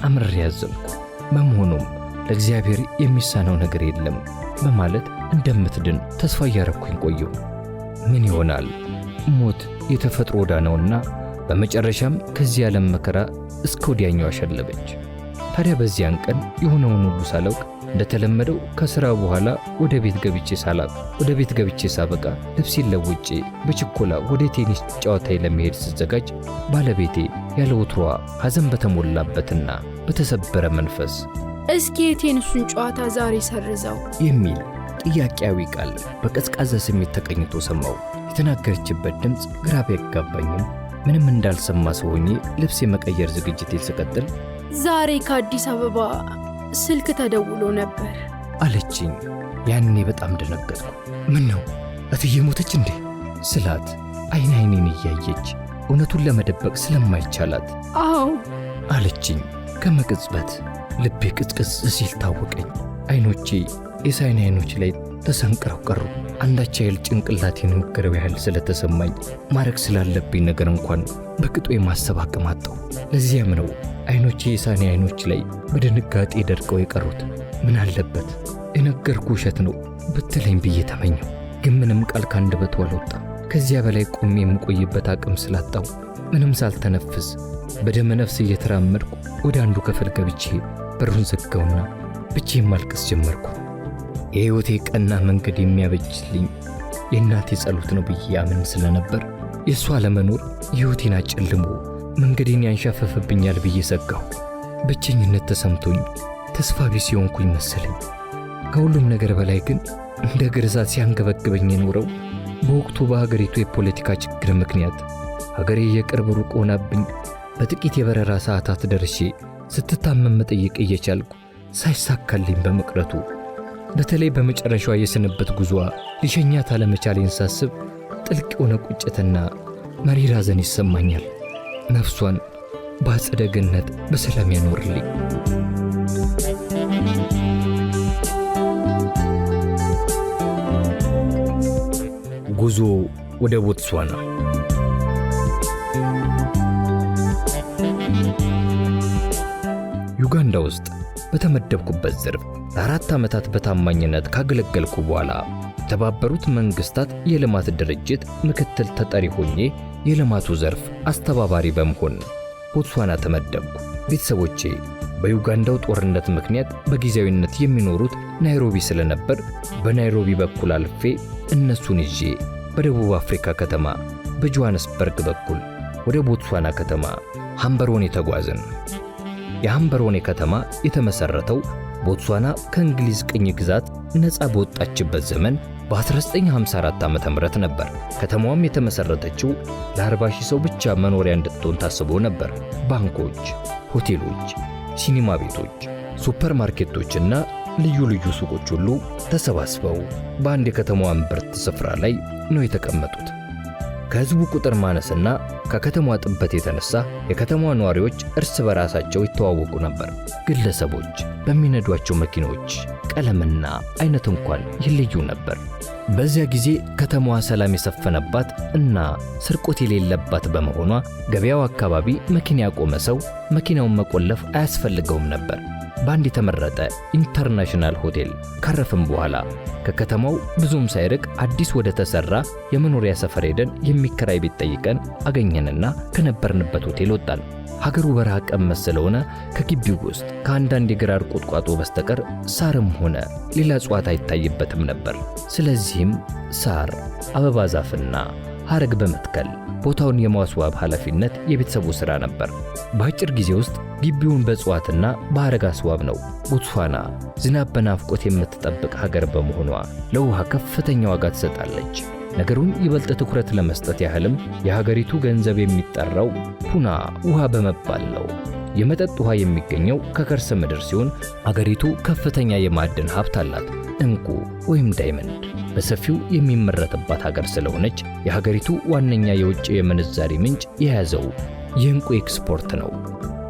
አምርሬ ያዘንኩ። በመሆኑም ለእግዚአብሔር የሚሳነው ነገር የለም በማለት እንደምትድን ተስፋ እያረኩኝ ቆየሁ። ምን ይሆናል ሞት የተፈጥሮ ዕዳ ነውና በመጨረሻም ከዚህ ዓለም መከራ እስከ ወዲያኛው አሸለበች። ታዲያ በዚያን ቀን የሆነውን ሁሉ ሳላውቅ እንደተለመደው ከሥራ በኋላ ወደ ቤት ገብቼ ሳበቃ ልብሴን ለውጬ በችኮላ ወደ ቴኒስ ጨዋታዬ ለመሄድ ስዘጋጅ ባለቤቴ ያለ ወትሮዋ ሐዘን በተሞላበትና በተሰበረ መንፈስ
እስኪ የቴኒሱን ጨዋታ ዛሬ ሰርዘው
የሚል ጥያቄያዊ ቃል በቀዝቃዛ ስሜት ተቀኝቶ ሰማሁ። የተናገረችበት ድምፅ ግራ ቢያጋባኝም ምንም እንዳልሰማ ሰው ሆኜ ልብስ የመቀየር ዝግጅቴን ስቀጥል
ዛሬ ከአዲስ አበባ ስልክ ተደውሎ ነበር
አለችኝ። ያኔ በጣም ደነገጥኩ። ምን ነው እትዬ ሞተች እንዴ ስላት አይኔን እያየች እውነቱን ለመደበቅ ስለማይቻላት
አዎ
አለችኝ። ከመቅጽበት ልቤ ቅዝቅዝ ሲል ታወቀኝ። አይኖቼ የሳይን አይኖች ላይ ተሰንቅረው ቀሩ። አንዳች ኃይል ጭንቅላቴን የወገረው ያህል ስለተሰማኝ ማረግ ስላለብኝ ነገር እንኳን በቅጡ የማሰብ አቅም አጣሁ። ለዚያም ነው አይኖቼ የሳይን አይኖች ላይ በድንጋጤ ደርቀው የቀሩት። ምን አለበት የነገርኩ ውሸት ነው ብትለኝ ብዬ ተመኘሁ። ግን ምንም ቃል ከአንደበቷ አልወጣም። ከዚያ በላይ ቆሜ የምቆይበት አቅም ስላጣሁ ምንም ሳልተነፍስ በደመ ነፍስ እየተራመድኩ ወደ አንዱ ክፍል ገብቼ በሩን ዘጋውና ብቻዬን ማልቀስ ጀመርኩ። የሕይወቴ ቀና መንገድ የሚያበጅልኝ የእናቴ ጸሎት ነው ብዬ አምን ስለነበር የእሷ ለመኖር ሕይወቴን አጨልሞ መንገዴን ያንሻፈፍብኛል ብዬ ሰጋሁ። ብቸኝነት ተሰምቶኝ ተስፋ ቢስ ሆንኩኝ መሰለኝ። ከሁሉም ነገር በላይ ግን እንደ ግርዛት ሲያንገበግበኝ የኖረው በወቅቱ በሀገሪቱ የፖለቲካ ችግር ምክንያት ሀገሬ የቅርብ ሩቅ ሆናብኝ በጥቂት የበረራ ሰዓታት ደርሼ ስትታመም መጠየቅ እየቻልኩ ሳይሳካልኝ በመቅረቱ በተለይ በመጨረሻዋ የስንበት ጉዞዋ ሊሸኛት አለመቻሌን ሳስብ ጥልቅ የሆነ ቁጭትና መሪር ሐዘን ይሰማኛል። ነፍሷን በአጸደ ገነት በሰላም ያኖርልኝ። ጉዞ ወደ ቦትስዋና። ዩጋንዳ ውስጥ በተመደብኩበት ዘርፍ ለ4 ዓመታት በታማኝነት ካገለገልኩ በኋላ የተባበሩት መንግስታት የልማት ድርጅት ምክትል ተጠሪ ሆኜ የልማቱ ዘርፍ አስተባባሪ በመሆን ቦትስዋና ተመደብኩ። ቤተሰቦቼ በዩጋንዳው ጦርነት ምክንያት በጊዜያዊነት የሚኖሩት ናይሮቢ ስለነበር በናይሮቢ በኩል አልፌ እነሱን ይዤ በደቡብ አፍሪካ ከተማ በጆሃንስበርግ በኩል ወደ ቦትስዋና ከተማ ሃምበሮኔ ተጓዝን። የሃምበሮኔ ከተማ የተመሰረተው ቦትስዋና ከእንግሊዝ ቅኝ ግዛት ነፃ በወጣችበት ዘመን በ1954 ዓ.ም ነበር። ከተማዋም የተመሰረተችው ለ40,000 ሰው ብቻ መኖሪያ እንድትሆን ታስቦ ነበር። ባንኮች፣ ሆቴሎች፣ ሲኒማ ቤቶች፣ ሱፐርማርኬቶችና ልዩ ልዩ ሱቆች ሁሉ ተሰባስበው በአንድ የከተማዋ እምብርት ስፍራ ላይ ነው የተቀመጡት። ከህዝቡ ቁጥር ማነስና ከከተማዋ ጥበት የተነሳ የከተማዋ ነዋሪዎች እርስ በራሳቸው ይተዋወቁ ነበር። ግለሰቦች በሚነዷቸው መኪኖች ቀለምና አይነት እንኳን ይለዩ ነበር። በዚያ ጊዜ ከተማዋ ሰላም የሰፈነባት እና ስርቆት የሌለባት በመሆኗ ገበያው አካባቢ መኪና ያቆመ ሰው መኪናውን መቆለፍ አያስፈልገውም ነበር። በአንድ የተመረጠ ኢንተርናሽናል ሆቴል ካረፍን በኋላ ከከተማው ብዙም ሳይርቅ አዲስ ወደ ተሰራ የመኖሪያ ሰፈር ሄደን የሚከራይ ቤት ጠይቀን አገኘንና ከነበርንበት ሆቴል ወጣን። ሀገሩ በረሃ ቀመስ ስለሆነ ከግቢው ውስጥ ከአንዳንድ የግራር ቁጥቋጦ በስተቀር ሳርም ሆነ ሌላ እጽዋት አይታይበትም ነበር። ስለዚህም ሳር፣ አበባ ዛፍና ሐረግ በመትከል ቦታውን የማስዋብ ኃላፊነት የቤተሰቡ ሥራ ነበር። በአጭር ጊዜ ውስጥ ግቢውን በእጽዋትና በሐረግ አስዋብ ነው። ቦትስዋና ዝናብ በናፍቆት የምትጠብቅ ሀገር በመሆኗ ለውሃ ከፍተኛ ዋጋ ትሰጣለች። ነገሩን ይበልጥ ትኩረት ለመስጠት ያህልም የሀገሪቱ ገንዘብ የሚጠራው ፑና ውሃ በመባል ነው። የመጠጥ ውሃ የሚገኘው ከከርሰ ምድር ሲሆን አገሪቱ ከፍተኛ የማዕድን ሀብት አላት። ዕንቁ ወይም ዳይመንድ በሰፊው የሚመረትባት ሀገር ስለሆነች የሀገሪቱ ዋነኛ የውጭ የምንዛሪ ምንጭ የያዘው የዕንቁ ኤክስፖርት ነው።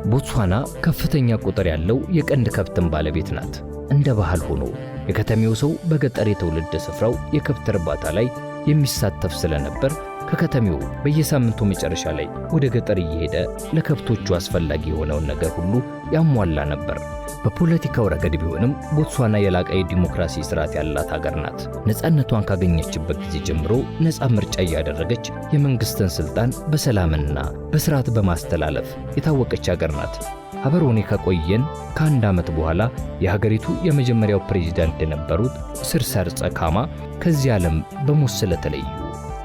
ቦትስዋና ከፍተኛ ቁጥር ያለው የቀንድ ከብትን ባለቤት ናት። እንደ ባህል ሆኖ የከተሜው ሰው በገጠር የትውልድ ስፍራው የከብት እርባታ ላይ የሚሳተፍ ስለነበር ከከተሜው በየሳምንቱ መጨረሻ ላይ ወደ ገጠር እየሄደ ለከብቶቹ አስፈላጊ የሆነውን ነገር ሁሉ ያሟላ ነበር። በፖለቲካው ረገድ ቢሆንም ቦትስዋና የላቀ የዲሞክራሲ ስርዓት ያላት ሀገር ናት። ነፃነቷን ካገኘችበት ጊዜ ጀምሮ ነፃ ምርጫ እያደረገች የመንግስትን ስልጣን በሰላምና በስርዓት በማስተላለፍ የታወቀች ሀገር ናት። ሃምበሮኔ ከቆየን ከአንድ ዓመት በኋላ የሀገሪቱ የመጀመሪያው ፕሬዝዳንት የነበሩት ሲሪል ራማፎሳ ከዚህ ዓለም በሞት ስለተለዩ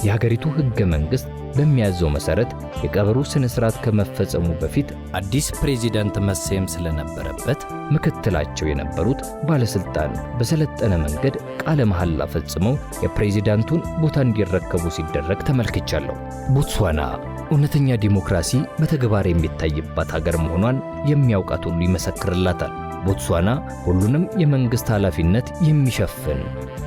የሀገሪቱ ሕገ መንግሥት በሚያዘው መሠረት የቀብሩ ሥነ ሥርዓት ከመፈጸሙ በፊት አዲስ ፕሬዝዳንት መሰየም ስለነበረበት ምክትላቸው የነበሩት ባለሥልጣን በሰለጠነ መንገድ ቃለ መሐላ ፈጽመው የፕሬዝዳንቱን ቦታ እንዲረከቡ ሲደረግ ተመልክቻለሁ። ቦትስዋና እውነተኛ ዲሞክራሲ በተግባር የሚታይባት ሀገር መሆኗን የሚያውቃት ሁሉ ይመሰክርላታል። ቦትስዋና ሁሉንም የመንግሥት ኃላፊነት የሚሸፍን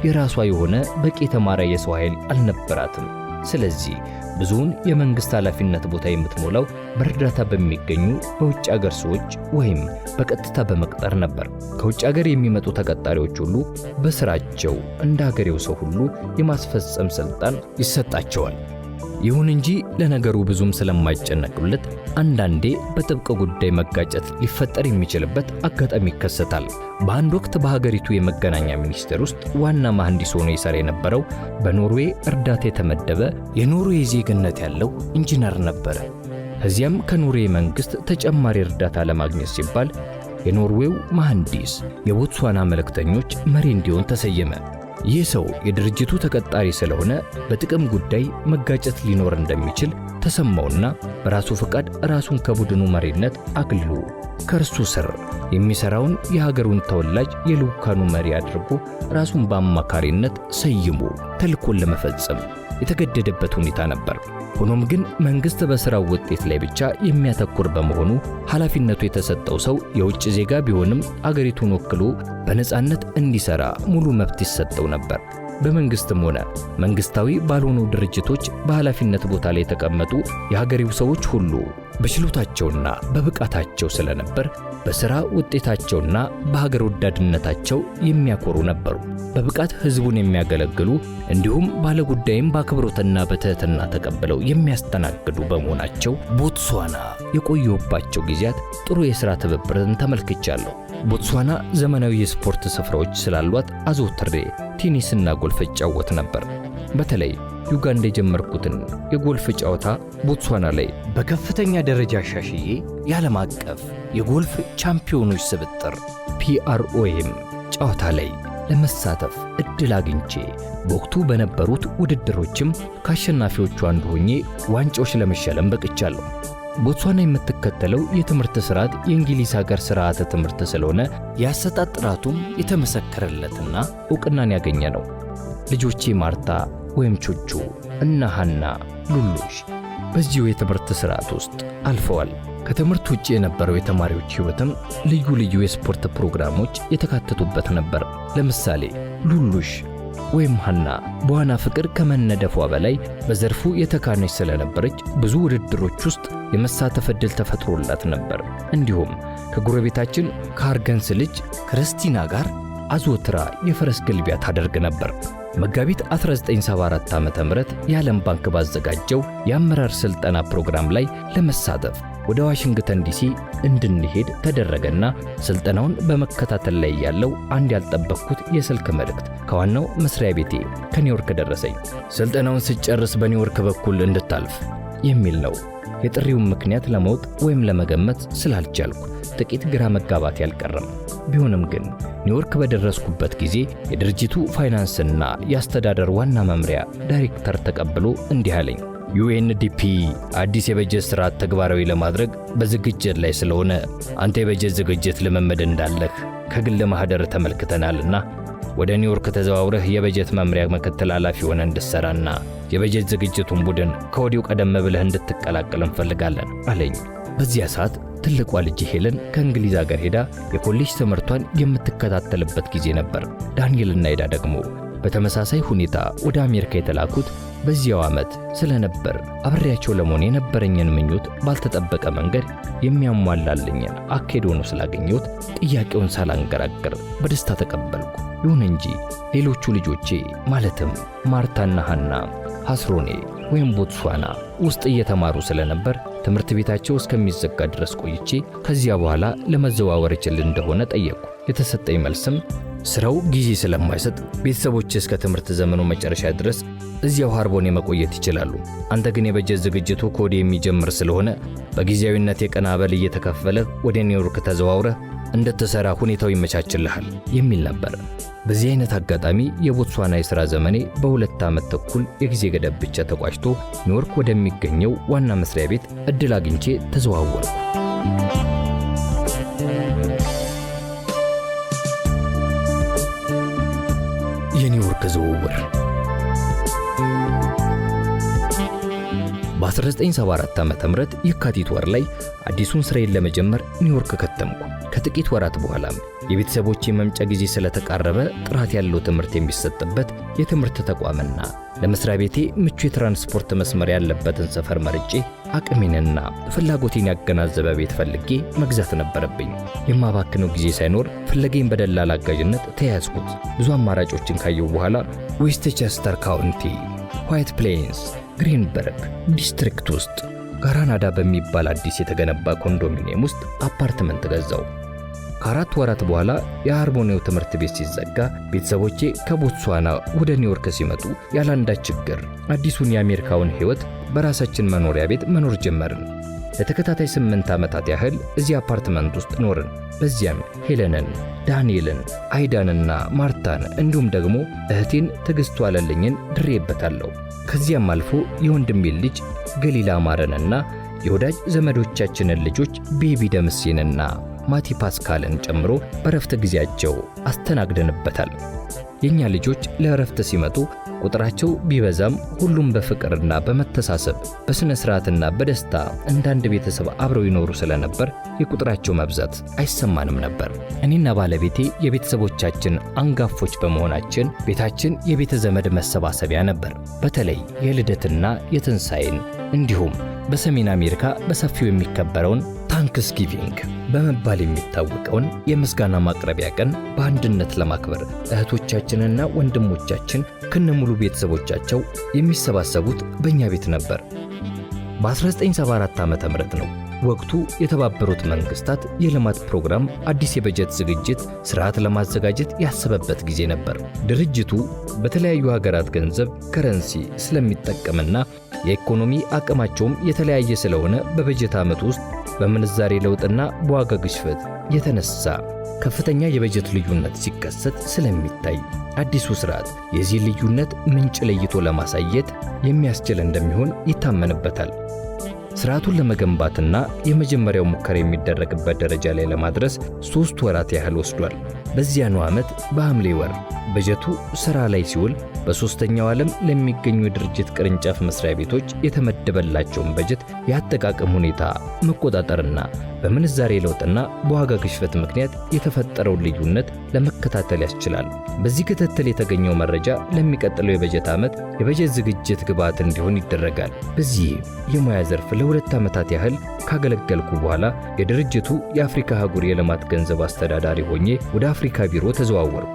የራሷ የሆነ በቂ የተማረ የሰው ኃይል አልነበራትም። ስለዚህ ብዙውን የመንግሥት ኃላፊነት ቦታ የምትሞላው በእርዳታ በሚገኙ በውጭ አገር ሰዎች ወይም በቀጥታ በመቅጠር ነበር። ከውጭ አገር የሚመጡ ተቀጣሪዎች ሁሉ በሥራቸው እንደ አገሬው ሰው ሁሉ የማስፈጸም ሥልጣን ይሰጣቸዋል። ይሁን እንጂ ለነገሩ ብዙም ስለማይጨነቁለት አንዳንዴ በጥብቅ ጉዳይ መጋጨት ሊፈጠር የሚችልበት አጋጣሚ ይከሰታል። በአንድ ወቅት በሀገሪቱ የመገናኛ ሚኒስቴር ውስጥ ዋና መሐንዲስ ሆኖ ይሰራ የነበረው በኖርዌይ እርዳታ የተመደበ የኖርዌይ ዜግነት ያለው ኢንጂነር ነበረ። ከዚያም ከኖርዌይ መንግሥት ተጨማሪ እርዳታ ለማግኘት ሲባል የኖርዌው መሐንዲስ የቦትስዋና መልእክተኞች መሪ እንዲሆን ተሰየመ። ይህ ሰው የድርጅቱ ተቀጣሪ ስለሆነ በጥቅም ጉዳይ መጋጨት ሊኖር እንደሚችል ተሰማውና በራሱ ፈቃድ ራሱን ከቡድኑ መሪነት አግልሎ ከእርሱ ስር የሚሰራውን የሀገሩን ተወላጅ የልዑካኑ መሪ አድርጎ ራሱን በአማካሪነት ሰይሞ ተልእኮን ለመፈጸም የተገደደበት ሁኔታ ነበር። ሆኖም ግን መንግሥት በሥራው ውጤት ላይ ብቻ የሚያተኩር በመሆኑ ኃላፊነቱ የተሰጠው ሰው የውጭ ዜጋ ቢሆንም አገሪቱን ወክሎ በነፃነት እንዲሠራ ሙሉ መብት ይሰጠው ነበር። በመንግሥትም ሆነ መንግሥታዊ ባልሆኑ ድርጅቶች በኃላፊነት ቦታ ላይ የተቀመጡ የሀገሬው ሰዎች ሁሉ በችሎታቸውና በብቃታቸው ስለነበር በሥራ ውጤታቸውና በሀገር ወዳድነታቸው የሚያኮሩ ነበሩ። በብቃት ሕዝቡን የሚያገለግሉ እንዲሁም ባለጉዳይም በአክብሮትና በትሕትና ተቀብለው የሚያስተናግዱ በመሆናቸው ቦትስዋና የቆየሁባቸው ጊዜያት ጥሩ የሥራ ትብብርን ተመልክቻለሁ። ቦትስዋና ዘመናዊ የስፖርት ስፍራዎች ስላሏት አዘውትሬ ቴኒስና ጎልፍ እጫወት ነበር። በተለይ ዩጋንዳ የጀመርኩትን የጎልፍ ጨዋታ ቦትስዋና ላይ በከፍተኛ ደረጃ አሻሽዬ የዓለም አቀፍ የጎልፍ ቻምፒዮኖች ስብጥር PROM ጨዋታ ላይ ለመሳተፍ እድል አግኝቼ በወቅቱ በነበሩት ውድድሮችም ከአሸናፊዎቹ አንዱ ሆኜ ዋንጫዎች ለመሸለም በቅቻለሁ። ቦትስዋና የምትከተለው የትምህርት ስርዓት የእንግሊዝ ሀገር ስርዓተ ትምህርት ስለሆነ የአሰጣጥ ጥራቱም የተመሰከረለትና ዕውቅናን ያገኘ ነው። ልጆቼ ማርታ ወይም ቹቹ እና ሐና ሉሉሽ በዚሁ የትምህርት ስርዓት ውስጥ አልፈዋል። ከትምህርት ውጭ የነበረው የተማሪዎች ሕይወትም ልዩ ልዩ የስፖርት ፕሮግራሞች የተካተቱበት ነበር። ለምሳሌ ሉሉሽ ወይም ሐና በዋና ፍቅር ከመነደፏ በላይ በዘርፉ የተካነች ስለነበረች ብዙ ውድድሮች ውስጥ የመሳተፍ ዕድል ተፈጥሮላት ነበር። እንዲሁም ከጎረቤታችን ከአርገንስ ልጅ ክርስቲና ጋር አዘውትራ የፈረስ ግልቢያ ታደርግ ነበር። መጋቢት 1974 ዓ.ም የዓለም ባንክ ባዘጋጀው የአመራር ሥልጠና ፕሮግራም ላይ ለመሳተፍ ወደ ዋሽንግተን ዲሲ እንድንሄድ ተደረገና ሥልጠናውን በመከታተል ላይ ያለው አንድ ያልጠበቅኩት የስልክ መልእክት ከዋናው መስሪያ ቤቴ ከኒውዮርክ ደረሰኝ። ሥልጠናውን ስጨርስ በኒውዮርክ በኩል እንድታልፍ የሚል ነው። የጥሪውን ምክንያት ለማወቅ ወይም ለመገመት ስላልቻልኩ ጥቂት ግራ መጋባት ያልቀረም። ቢሆንም ግን ኒውዮርክ በደረስኩበት ጊዜ የድርጅቱ ፋይናንስና የአስተዳደር ዋና መምሪያ ዳይሬክተር ተቀብሎ እንዲህ አለኝ። UNDP አዲስ የበጀት ሥርዓት ተግባራዊ ለማድረግ በዝግጅት ላይ ስለሆነ አንተ የበጀት ዝግጅት ልምምድ እንዳለህ ከግል ማህደር ተመልክተናልና ወደ ኒውዮርክ ተዘዋውረህ የበጀት መምሪያ ምክትል ኃላፊ ሆነ እንድትሰራና የበጀት ዝግጅቱን ቡድን ከወዲሁ ቀደም ብለህ እንድትቀላቀል እንፈልጋለን አለኝ። በዚያ ሰዓት ትልቋ ልጅ ሄለን ከእንግሊዝ ሀገር ሄዳ የኮሌጅ ትምህርቷን የምትከታተልበት ጊዜ ነበር። ዳንኤልና ሄዳ ደግሞ በተመሳሳይ ሁኔታ ወደ አሜሪካ የተላኩት በዚያው ዓመት ስለነበር አብሬያቸው ለመሆን የነበረኝን ምኞት ባልተጠበቀ መንገድ የሚያሟላልኝን አካሄድ ሆኖ ስላገኘሁት ጥያቄውን ሳላንገራገር በደስታ ተቀበልኩ። ይሁን እንጂ ሌሎቹ ልጆቼ ማለትም ማርታና ሐና ሐስሮኔ ወይም ቦትስዋና ውስጥ እየተማሩ ስለነበር ትምህርት ቤታቸው እስከሚዘጋ ድረስ ቆይቼ ከዚያ በኋላ ለመዘዋወር እችል እንደሆነ ጠየቁ። የተሰጠኝ መልስም ስራው ጊዜ ስለማይሰጥ ቤተሰቦች እስከ ትምህርት ዘመኑ መጨረሻ ድረስ እዚያው ሃርቦን መቆየት ይችላሉ። አንተ ግን የበጀት ዝግጅቱ ከወዲሁ የሚጀምር ስለሆነ በጊዜያዊነት የቀን አበል እየተከፈለ ወደ ኒውዮርክ ተዘዋውረህ እንድትሰራ ሁኔታው ይመቻችልሃል የሚል ነበር። በዚህ አይነት አጋጣሚ የቦትስዋና የሥራ ዘመኔ በ2 ዓመት ተኩል የጊዜ ገደብ ብቻ ተቋጭቶ ኒውዮርክ ወደሚገኘው ዋና መስሪያ ቤት ዕድል አግኝቼ ተዘዋወርኩ። የኒውዮርክ ዝውውር በ1974 ዓ.ም የካቲት ወር ላይ አዲሱን ስራዬን ለመጀመር ኒውዮርክ ከተምኩ። ከጥቂት ወራት በኋላም የቤተሰቦቼ መምጫ ጊዜ ስለተቃረበ ጥራት ያለው ትምህርት የሚሰጥበት የትምህርት ተቋምና ለመስሪያ ቤቴ ምቹ የትራንስፖርት መስመር ያለበትን ሰፈር መርጬ አቅሜንና ፍላጎቴን ያገናዘበ ቤት ፈልጌ መግዛት ነበረብኝ። የማባክነው ጊዜ ሳይኖር ፍለጌን በደላላ አጋዥነት ተያዝኩት። ብዙ አማራጮችን ካየሁ በኋላ ዌስትቸስተር ካውንቲ ዋይት ፕሌንስ ግሪንበርግ ዲስትሪክት ውስጥ ጋራናዳ በሚባል አዲስ የተገነባ ኮንዶሚኒየም ውስጥ አፓርትመንት ገዛው። ከ4 ወራት በኋላ የሃርሞኒው ትምህርት ቤት ሲዘጋ ቤተሰቦቼ ከቦትስዋና ወደ ኒውዮርክ ሲመጡ ያላንዳች ችግር አዲሱን የአሜሪካውን ሕይወት በራሳችን መኖሪያ ቤት መኖር ጀመርን። ለተከታታይ 8 ዓመታት ያህል እዚህ አፓርትመንት ውስጥ ኖርን። በዚያም ሄለንን፣ ዳንኤልን፣ አይዳንና ማርታን እንዲሁም ደግሞ እህቴን ትዕግስቱ አለልኝን ድሬበታለሁ። ከዚያም አልፎ የወንድሜን ልጅ ገሊላ ማረንና የወዳጅ ዘመዶቻችንን ልጆች ቤቢ ደምሴንና ማቲ ፓስካልን ጨምሮ በረፍት ጊዜያቸው አስተናግደንበታል። የኛ ልጆች ለረፍት ሲመጡ ቁጥራቸው ቢበዛም ሁሉም በፍቅርና በመተሳሰብ በስነ ስርዓትና በደስታ እንዳንድ ቤተሰብ አብረው ይኖሩ ስለነበር የቁጥራቸው መብዛት አይሰማንም ነበር። እኔና ባለቤቴ የቤተሰቦቻችን አንጋፎች በመሆናችን ቤታችን የቤተ ዘመድ መሰባሰቢያ ነበር። በተለይ የልደትና የትንሣኤን እንዲሁም በሰሜን አሜሪካ በሰፊው የሚከበረውን ታንክስጊቪንግ በመባል የሚታወቀውን የምስጋና ማቅረቢያ ቀን በአንድነት ለማክበር እህቶቻችንና ወንድሞቻችን ከነሙሉ ቤተሰቦቻቸው የሚሰባሰቡት በእኛ ቤት ነበር። በ1974 ዓ.ም ነው ወቅቱ የተባበሩት መንግስታት የልማት ፕሮግራም አዲስ የበጀት ዝግጅት ስርዓት ለማዘጋጀት ያሰበበት ጊዜ ነበር። ድርጅቱ በተለያዩ ሀገራት ገንዘብ ከረንሲ ስለሚጠቀምና የኢኮኖሚ አቅማቸውም የተለያየ ስለሆነ በበጀት ዓመት ውስጥ በምንዛሬ ለውጥና በዋጋ ግሽበት የተነሳ ከፍተኛ የበጀት ልዩነት ሲከሰት ስለሚታይ አዲሱ ስርዓት የዚህ ልዩነት ምንጭ ለይቶ ለማሳየት የሚያስችል እንደሚሆን ይታመንበታል። ስርዓቱን ለመገንባትና የመጀመሪያው ሙከራ የሚደረግበት ደረጃ ላይ ለማድረስ 3 ወራት ያህል ወስዷል። በዚያኑ ዓመት በሐምሌ ወር በጀቱ ሥራ ላይ ሲውል በሦስተኛው ዓለም ለሚገኙ የድርጅት ቅርንጫፍ መስሪያ ቤቶች የተመደበላቸውን በጀት የአጠቃቀም ሁኔታ መቆጣጠርና በምንዛሬ ለውጥና በዋጋ ግሽበት ምክንያት የተፈጠረውን ልዩነት ለመከታተል ያስችላል። በዚህ ክትትል የተገኘው መረጃ ለሚቀጥለው የበጀት ዓመት የበጀት ዝግጅት ግብዓት እንዲሆን ይደረጋል። በዚህ የሙያ ዘርፍ ለ2 ዓመታት ያህል ካገለገልኩ በኋላ የድርጅቱ የአፍሪካ አህጉር የልማት ገንዘብ አስተዳዳሪ ሆኜ ወደ አፍሪካ ቢሮ ተዘዋወርኩ።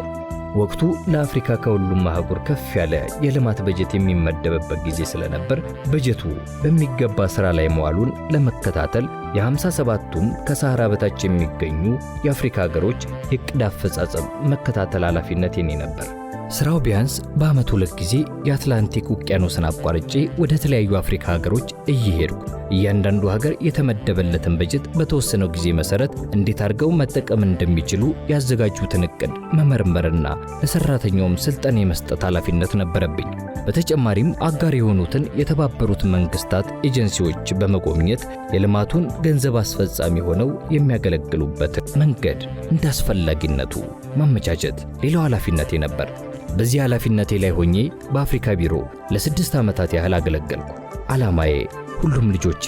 ወቅቱ ለአፍሪካ ከሁሉም አህጉር ከፍ ያለ የልማት በጀት የሚመደብበት ጊዜ ስለነበር በጀቱ በሚገባ ሥራ ላይ መዋሉን ለመከታተል የ57ቱም ከሰሃራ በታች የሚገኙ የአፍሪካ ሀገሮች የዕቅድ አፈጻጸም መከታተል ኃላፊነት የኔ ነበር። ሥራው ቢያንስ በዓመት 2 ጊዜ የአትላንቲክ ውቅያኖስን አቋርጬ ወደ ተለያዩ አፍሪካ ሀገሮች እየሄድኩ እያንዳንዱ ሀገር የተመደበለትን በጀት በተወሰነው ጊዜ መሰረት እንዴት አድርገው መጠቀም እንደሚችሉ ያዘጋጁትን ዕቅድ መመርመርና ለሰራተኛውም ስልጠና የመስጠት ኃላፊነት ነበረብኝ። በተጨማሪም አጋር የሆኑትን የተባበሩት መንግስታት ኤጀንሲዎች በመጎብኘት የልማቱን ገንዘብ አስፈጻሚ ሆነው የሚያገለግሉበትን መንገድ እንዳስፈላጊነቱ ማመቻቸት ሌላው ኃላፊነቴ ነበር። በዚህ ኃላፊነቴ ላይ ሆኜ በአፍሪካ ቢሮ ለ6 ዓመታት ያህል አገለገልኩ። ዓላማዬ ሁሉም ልጆቼ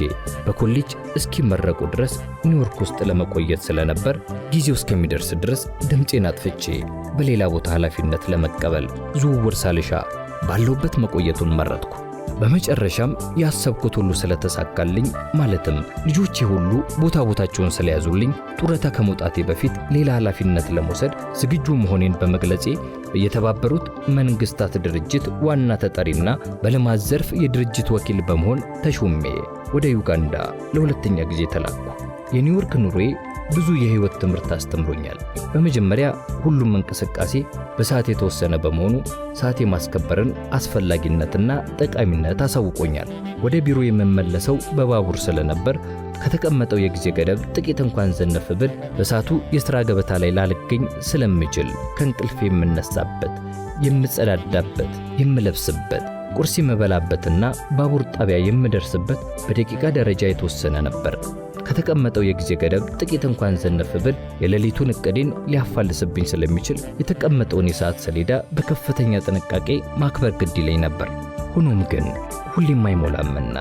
በኮሌጅ እስኪመረቁ ድረስ ኒውዮርክ ውስጥ ለመቆየት ስለነበር ጊዜው እስከሚደርስ ድረስ ድምፄን አጥፍቼ በሌላ ቦታ ኃላፊነት ለመቀበል ዝውውር ሳልሻ ባለውበት መቆየቱን መረጥኩ። በመጨረሻም ያሰብኩት ሁሉ ስለተሳካልኝ ማለትም ልጆቼ ሁሉ ቦታቸውን ስለያዙልኝ ጡረታ ከመውጣቴ በፊት ሌላ ኃላፊነት ለመውሰድ ዝግጁ መሆኔን በመግለጼ የተባበሩት መንግስታት ድርጅት ዋና ተጠሪና በልማት ዘርፍ የድርጅት ወኪል በመሆን ተሾሜ ወደ ዩጋንዳ ለ2ኛ ጊዜ ተላኩ። የኒውዮርክ ኑሮዬ ብዙ የህይወት ትምህርት አስተምሮኛል። በመጀመሪያ ሁሉም እንቅስቃሴ በሰዓት የተወሰነ በመሆኑ ሰዓት የማስከበርን አስፈላጊነትና ጠቃሚነት አሳውቆኛል። ወደ ቢሮ የምመለሰው በባቡር ስለነበር ከተቀመጠው የጊዜ ገደብ ጥቂት እንኳን ዘነፍ ብል በሰዓቱ የሥራ ገበታ ላይ ላልገኝ ስለምችል ከእንቅልፍ የምነሳበት፣ የምጸዳዳበት፣ የምለብስበት፣ ቁርስ የምበላበትና ባቡር ጣቢያ የምደርስበት በደቂቃ ደረጃ የተወሰነ ነበር። ከተቀመጠው የጊዜ ገደብ ጥቂት እንኳን ዘነፍ ብል የሌሊቱን ዕቅዴን ሊያፋልስብኝ ስለሚችል የተቀመጠውን የሰዓት ሰሌዳ በከፍተኛ ጥንቃቄ ማክበር ግድ ይለኝ ነበር። ሆኖም ግን ሁሌም አይሞላምና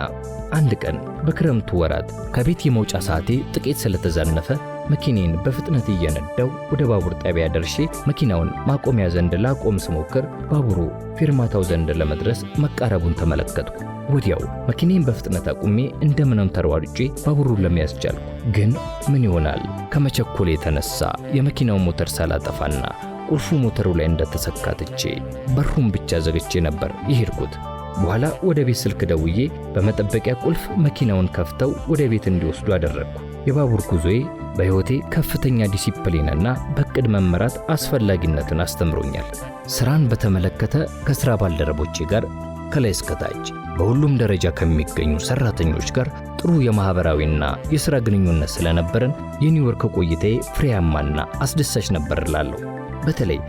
አንድ ቀን በክረምቱ ወራት ከቤት የመውጫ ሰዓቴ ጥቂት ስለተዛነፈ መኪናዬን በፍጥነት እየነዳው ወደ ባቡር ጣቢያ ደርሼ መኪናውን ማቆሚያ ዘንድ ላቆም ስሞክር ባቡሩ ፊርማታው ዘንድ ለመድረስ መቃረቡን ተመለከትኩ። ወዲያው መኪናዬን በፍጥነት አቁሜ እንደምንም ተሯርጬ ባቡሩን ለመያዝ ቻልኩ። ግን ምን ይሆናል ከመቸኮል የተነሳ የመኪናው ሞተር ሳላጠፋና ቁልፉ ሞተሩ ላይ እንደተሰካ ትቼ በሩን ብቻ ዘግቼ ነበር የሄድኩት። በኋላ ወደ ቤት ስልክ ደውዬ በመጠበቂያ ቁልፍ መኪናውን ከፍተው ወደ ቤት እንዲወስዱ አደረግኩ። የባቡር ጉዞዬ በሕይወቴ ከፍተኛ ዲሲፕሊንና በዕቅድ መመራት አስፈላጊነትን አስተምሮኛል። ሥራን በተመለከተ ከሥራ ባልደረቦቼ ጋር ከላይ እስከ ታች በሁሉም ደረጃ ከሚገኙ ሰራተኞች ጋር ጥሩ የማህበራዊና የሥራ ግንኙነት ስለነበረን የኒውዮርክ ቆይታዬ ፍሬያማና አስደሳች ነበር እላለሁ። በተለይ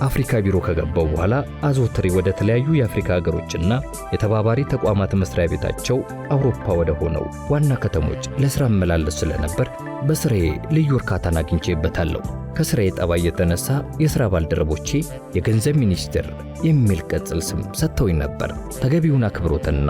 አፍሪካ ቢሮ ከገባው በኋላ አዘውትሬ ወደ ተለያዩ የአፍሪካ ሀገሮችና የተባባሪ ተቋማት መስሪያ ቤታቸው አውሮፓ ወደ ሆነው ዋና ከተሞች ለሥራ መላለስ ስለነበር በሥራዬ ልዩ እርካታን አግኝቼበታለሁ። ከሥራዬ ጠባይ የተነሳ የሥራ ባልደረቦቼ የገንዘብ ሚኒስትር የሚል ቅጽል ስም ሰጥተውኝ ነበር። ተገቢውን አክብሮትና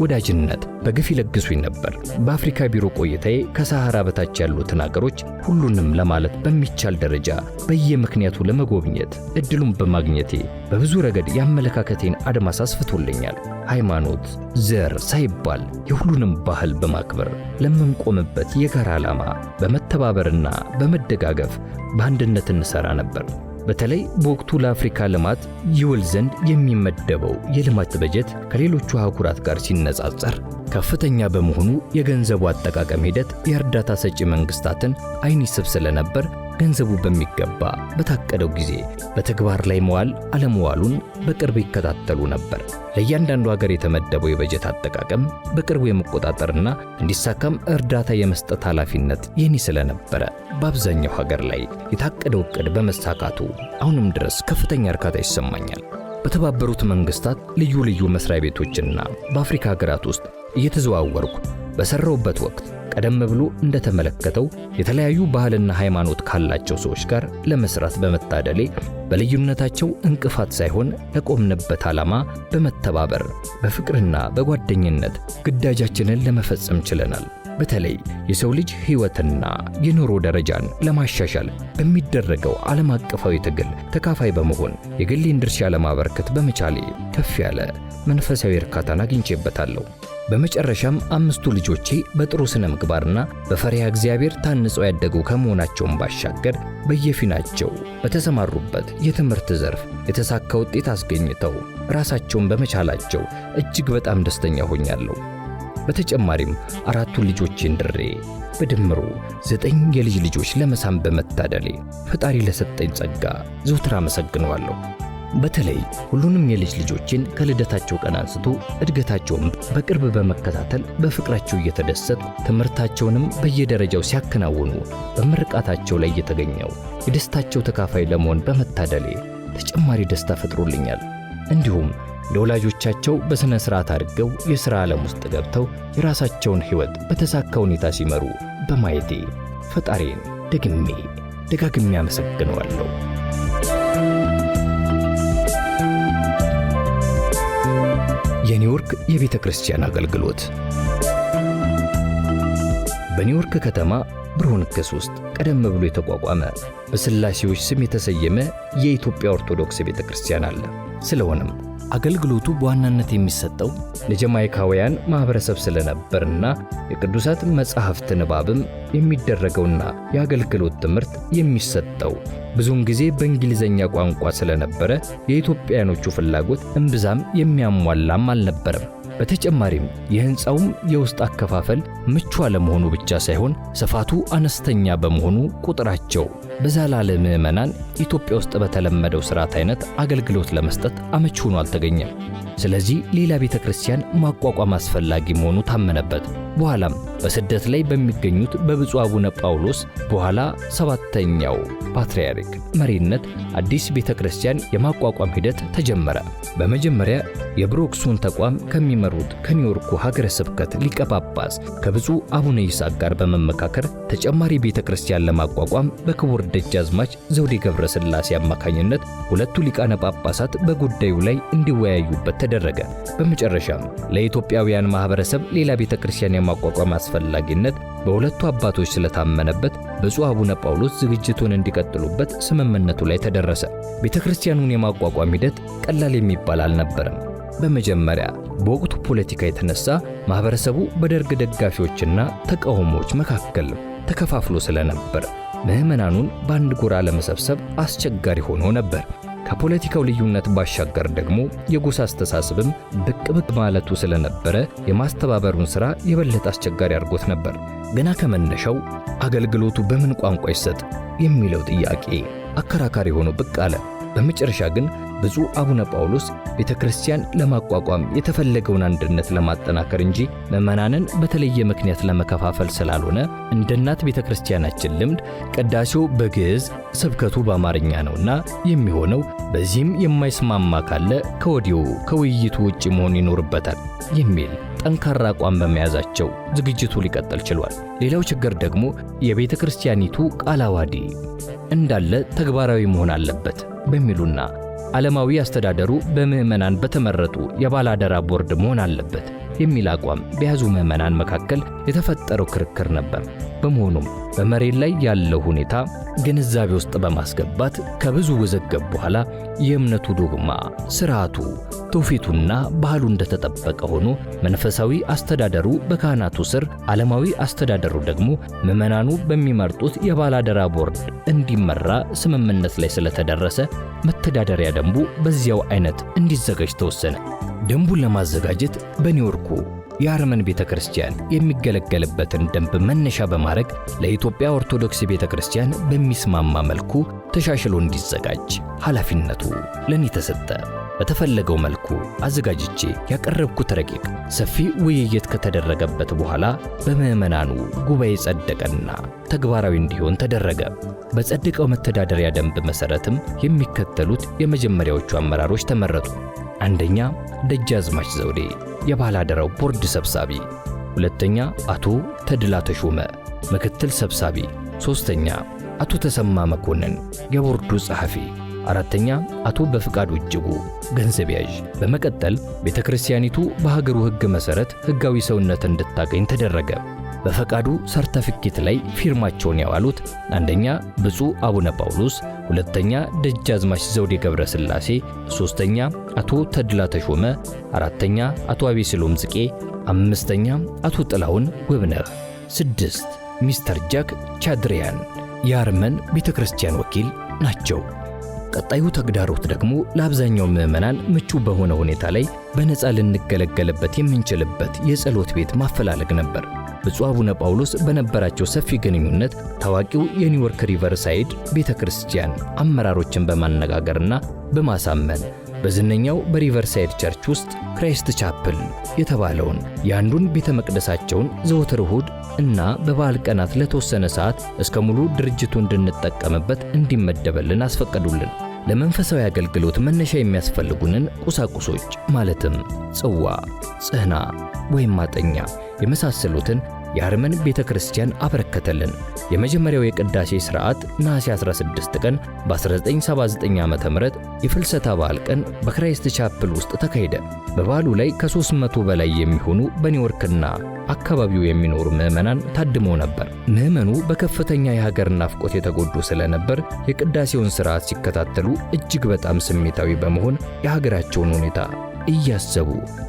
ወዳጅነት በግፍ ይለግሱኝ ነበር። በአፍሪካ ቢሮ ቆይታዬ ከሰሃራ በታች ያሉትን አገሮች ሁሉንም ለማለት በሚቻል ደረጃ በየምክንያቱ ለመጎብኘት እድሉን በማግኘቴ በብዙ ረገድ የአመለካከቴን አድማስ አስፍቶልኛል። ሃይማኖት፣ ዘር ሳይባል የሁሉንም ባህል በማክበር ለምንቆምበት የጋራ ዓላማ በመተባበርና በመደጋገፍ በአንድነት እንሰራ ነበር። በተለይ በወቅቱ ለአፍሪካ ልማት ይውል ዘንድ የሚመደበው የልማት በጀት ከሌሎቹ አህጉራት ጋር ሲነጻጸር ከፍተኛ በመሆኑ የገንዘቡ አጠቃቀም ሂደት የእርዳታ ሰጪ መንግስታትን ዓይን ይስብ ስለነበር ገንዘቡ በሚገባ በታቀደው ጊዜ በተግባር ላይ መዋል አለመዋሉን በቅርብ ይከታተሉ ነበር። ለእያንዳንዱ ሀገር የተመደበው የበጀት አጠቃቀም በቅርቡ የመቆጣጠርና እንዲሳካም እርዳታ የመስጠት ኃላፊነት የኔ ስለነበረ በአብዛኛው ሀገር ላይ የታቀደው ዕቅድ በመሳካቱ አሁንም ድረስ ከፍተኛ እርካታ ይሰማኛል። በተባበሩት መንግስታት ልዩ ልዩ መስሪያ ቤቶችና በአፍሪካ ሀገራት ውስጥ እየተዘዋወርኩ በሰራውበት ወቅት ቀደም ብሎ እንደተመለከተው የተለያዩ ባህልና ሃይማኖት ካላቸው ሰዎች ጋር ለመስራት በመታደሌ በልዩነታቸው እንቅፋት ሳይሆን ለቆምንበት ዓላማ በመተባበር በፍቅርና በጓደኝነት ግዳጃችንን ለመፈጸም ችለናል። በተለይ የሰው ልጅ ሕይወትና የኑሮ ደረጃን ለማሻሻል በሚደረገው ዓለም አቀፋዊ ትግል ተካፋይ በመሆን የግሌን ድርሻ ለማበርከት በመቻሌ ከፍ ያለ መንፈሳዊ እርካታን አግኝቼበታለሁ። በመጨረሻም 5ቱ ልጆቼ በጥሩ ስነ ምግባርና በፈሪሃ እግዚአብሔር ታንጸው ያደጉ ከመሆናቸውም ባሻገር በየፊናቸው በተሰማሩበት የትምህርት ዘርፍ የተሳካ ውጤት አስገኝተው ራሳቸውን በመቻላቸው እጅግ በጣም ደስተኛ ሆኛለሁ። በተጨማሪም 4ቱ ልጆቼን ድሬ በድምሩ 9 የልጅ ልጆች ለመሳም በመታደሌ ፈጣሪ ለሰጠኝ ጸጋ ዘወትር አመሰግነዋለሁ። በተለይ ሁሉንም የልጅ ልጆችን ከልደታቸው ቀን አንስቶ እድገታቸውን በቅርብ በመከታተል በፍቅራቸው እየተደሰቱ ትምህርታቸውንም በየደረጃው ሲያከናውኑ በምርቃታቸው ላይ እየተገኘው የደስታቸው ተካፋይ ለመሆን በመታደሌ ተጨማሪ ደስታ ፈጥሮልኛል። እንዲሁም ለወላጆቻቸው በሥነ ሥርዓት አድርገው የሥራ ዓለም ውስጥ ገብተው የራሳቸውን ሕይወት በተሳካ ሁኔታ ሲመሩ በማየቴ ፈጣሪን ደጋግሜ አመሰግነዋለሁ። የኒውዮርክ የቤተ ክርስቲያን አገልግሎት። በኒውዮርክ ከተማ ብሮንክስ ውስጥ ቀደም ብሎ የተቋቋመ በሥላሴዎች ስም የተሰየመ የኢትዮጵያ ኦርቶዶክስ ቤተ ክርስቲያን አለ። ስለሆነም አገልግሎቱ በዋናነት የሚሰጠው ለጀማይካውያን ማህበረሰብ ስለነበርና የቅዱሳት መጻሕፍት ንባብም የሚደረገውና የአገልግሎት ትምህርት የሚሰጠው ብዙውን ጊዜ በእንግሊዘኛ ቋንቋ ስለነበረ የኢትዮጵያኖቹ ፍላጎት እምብዛም የሚያሟላም አልነበረም። በተጨማሪም የሕንፃውም የውስጥ አከፋፈል ምቹ አለመሆኑ ብቻ ሳይሆን ስፋቱ አነስተኛ በመሆኑ ቁጥራቸው በዛ ላለ ምዕመናን ኢትዮጵያ ውስጥ በተለመደው ሥርዓት አይነት አገልግሎት ለመስጠት አመቺ ሆኖ አልተገኘም። ስለዚህ ሌላ ቤተ ክርስቲያን ማቋቋም አስፈላጊ መሆኑ ታመነበት። በኋላም በስደት ላይ በሚገኙት በብፁዕ አቡነ ጳውሎስ በኋላ 7ኛው ፓትርያርክ መሪነት አዲስ ቤተ ክርስቲያን የማቋቋም ሂደት ተጀመረ። በመጀመሪያ የብሮክሱን ተቋም ከሚመሩት ከኒውዮርኩ ሀገረ ስብከት ሊቀ ጳጳስ ከብፁዕ አቡነ ይስሐቅ ጋር በመመካከር ተጨማሪ ቤተ ክርስቲያን ለማቋቋም በክቡር ደጃዝማች ዘውዴ ገብረ ሥላሴ አማካኝነት ሁለቱ ሊቃነ ጳጳሳት በጉዳዩ ላይ እንዲወያዩበት ተደረገ። በመጨረሻም ለኢትዮጵያውያን ማህበረሰብ ሌላ ቤተ ክርስቲያን የማቋቋም አስፈላጊነት በሁለቱ አባቶች ስለታመነበት ብፁዕ አቡነ ጳውሎስ ዝግጅቱን እንዲቀጥሉበት ስምምነቱ ላይ ተደረሰ። ቤተ ክርስቲያኑን የማቋቋም ሂደት ቀላል የሚባል አልነበረም። በመጀመሪያ በወቅቱ ፖለቲካ የተነሳ ማህበረሰቡ በደርግ ደጋፊዎችና ተቃዋሚዎች መካከል ተከፋፍሎ ስለነበር ምዕመናኑን በአንድ ጎራ ለመሰብሰብ አስቸጋሪ ሆኖ ነበር። ከፖለቲካው ልዩነት ባሻገር ደግሞ የጎሳ አስተሳሰብም ብቅ ማለቱ ስለነበረ የማስተባበሩን ሥራ የበለጠ አስቸጋሪ አድርጎት ነበር። ገና ከመነሻው አገልግሎቱ በምን ቋንቋ ይሰጥ የሚለው ጥያቄ አከራካሪ ሆኖ ብቅ አለ። በመጨረሻ ግን ብፁዕ አቡነ ጳውሎስ ቤተ ክርስቲያን ለማቋቋም የተፈለገውን አንድነት ለማጠናከር እንጂ ምዕመናንን በተለየ ምክንያት ለመከፋፈል ስላልሆነ እንደ እናት ቤተ ክርስቲያናችን ልምድ ቅዳሴው በግዕዝ ስብከቱ በአማርኛ ነውና የሚሆነው በዚህም የማይስማማ ካለ ከወዲሁ ከውይይቱ ውጪ መሆን ይኖርበታል የሚል ጠንካራ አቋም በመያዛቸው ዝግጅቱ ሊቀጥል ችሏል። ሌላው ችግር ደግሞ የቤተ ክርስቲያኒቱ ቃለ ዓዋዲ እንዳለ ተግባራዊ መሆን አለበት በሚሉና ዓለማዊ አስተዳደሩ በምዕመናን በተመረጡ የባላደራ ቦርድ መሆን አለበት የሚል አቋም በያዙ ምዕመናን መካከል የተፈጠረው ክርክር ነበር። በመሆኑም በመሬት ላይ ያለው ሁኔታ ግንዛቤ ውስጥ በማስገባት ከብዙ ውዝግብ በኋላ የእምነቱ ዶግማ፣ ስርዓቱ፣ ትውፊቱና ባህሉ እንደተጠበቀ ሆኖ መንፈሳዊ አስተዳደሩ በካህናቱ ስር፣ ዓለማዊ አስተዳደሩ ደግሞ ምዕመናኑ በሚመርጡት የባላደራ ቦርድ እንዲመራ ስምምነት ላይ ስለተደረሰ መተዳደሪያ ደንቡ በዚያው አይነት እንዲዘጋጅ ተወሰነ። ደንቡን ለማዘጋጀት በኒውዮርኩ የአርመን ቤተክርስቲያን የሚገለገልበትን ደንብ መነሻ በማድረግ ለኢትዮጵያ ኦርቶዶክስ ቤተክርስቲያን በሚስማማ መልኩ ተሻሽሎ እንዲዘጋጅ ኃላፊነቱ ለኔ ተሰጠ። በተፈለገው መልኩ አዘጋጅቼ ያቀረብኩት ረቂቅ ሰፊ ውይይት ከተደረገበት በኋላ በምዕመናኑ ጉባኤ ጸደቀና ተግባራዊ እንዲሆን ተደረገ። በጸደቀው መተዳደሪያ ደንብ መሰረትም የሚከተሉት የመጀመሪያዎቹ አመራሮች ተመረጡ። አንደኛ፣ ደጃዝማች ዘውዴ የባላደራው ቦርድ ሰብሳቢ፣ ሁለተኛ አቶ ተድላ ተሾመ ምክትል ሰብሳቢ፣ ሶስተኛ አቶ ተሰማ መኮንን የቦርዱ ጸሐፊ፣ አራተኛ አቶ በፍቃዱ እጅጉ ገንዘብ ያዥ። በመቀጠል ቤተክርስቲያኒቱ በሀገሩ ሕግ መሰረት ሕጋዊ ሰውነት እንድታገኝ ተደረገ። በፈቃዱ ሰርተፊኬት ላይ ፊርማቸውን ያዋሉት አንደኛ ብፁዕ አቡነ ጳውሎስ፣ ሁለተኛ ደጃዝማች ዘውዴ ገብረ ሥላሴ፣ ሶስተኛ አቶ ተድላ ተሾመ፣ አራተኛ አቶ አቤስሎም ዝቄ፣ አምስተኛ አቶ ጥላሁን ውብነህ፣ ስድስት ሚስተር ጃክ ቻድሪያን የአርመን ቤተክርስቲያን ወኪል ናቸው። ቀጣዩ ተግዳሮት ደግሞ ለአብዛኛው ምዕመናን ምቹ በሆነ ሁኔታ ላይ በነፃ ልንገለገልበት የምንችልበት የጸሎት ቤት ማፈላለግ ነበር። ብፁዕ አቡነ ጳውሎስ በነበራቸው ሰፊ ግንኙነት ታዋቂው የኒውዮርክ ሪቨርሳይድ ቤተክርስቲያን አመራሮችን በማነጋገርና በማሳመን በዝነኛው በሪቨርሳይድ ቸርች ውስጥ ክራይስት ቻፕል የተባለውን የአንዱን ቤተ መቅደሳቸውን ዘወትር እሁድ እና በበዓል ቀናት ለተወሰነ ሰዓት እስከ ሙሉ ድርጅቱ እንድንጠቀምበት እንዲመደበልን አስፈቀዱልን። ለመንፈሳዊ አገልግሎት መነሻ የሚያስፈልጉንን ቁሳቁሶች ማለትም ጽዋ፣ ጽህና ወይም ማጠኛ የመሳሰሉትን የአርመን ቤተክርስቲያን አበረከተልን። የመጀመሪያው የቅዳሴ ሥርዓት ነሐሴ 16 ቀን በ1979 ዓ.ም የፍልሰታ በዓል ቀን በክራይስት ቻፕል ውስጥ ተካሄደ። በበዓሉ ላይ ከ300 በላይ የሚሆኑ በኒውዮርክና አካባቢው የሚኖሩ ምዕመናን ታድመው ነበር። ምዕመኑ በከፍተኛ የሀገር ናፍቆት የተጎዱ ስለነበር የቅዳሴውን ሥርዓት ሲከታተሉ እጅግ በጣም ስሜታዊ በመሆን የሀገራቸውን ሁኔታ እያሰቡ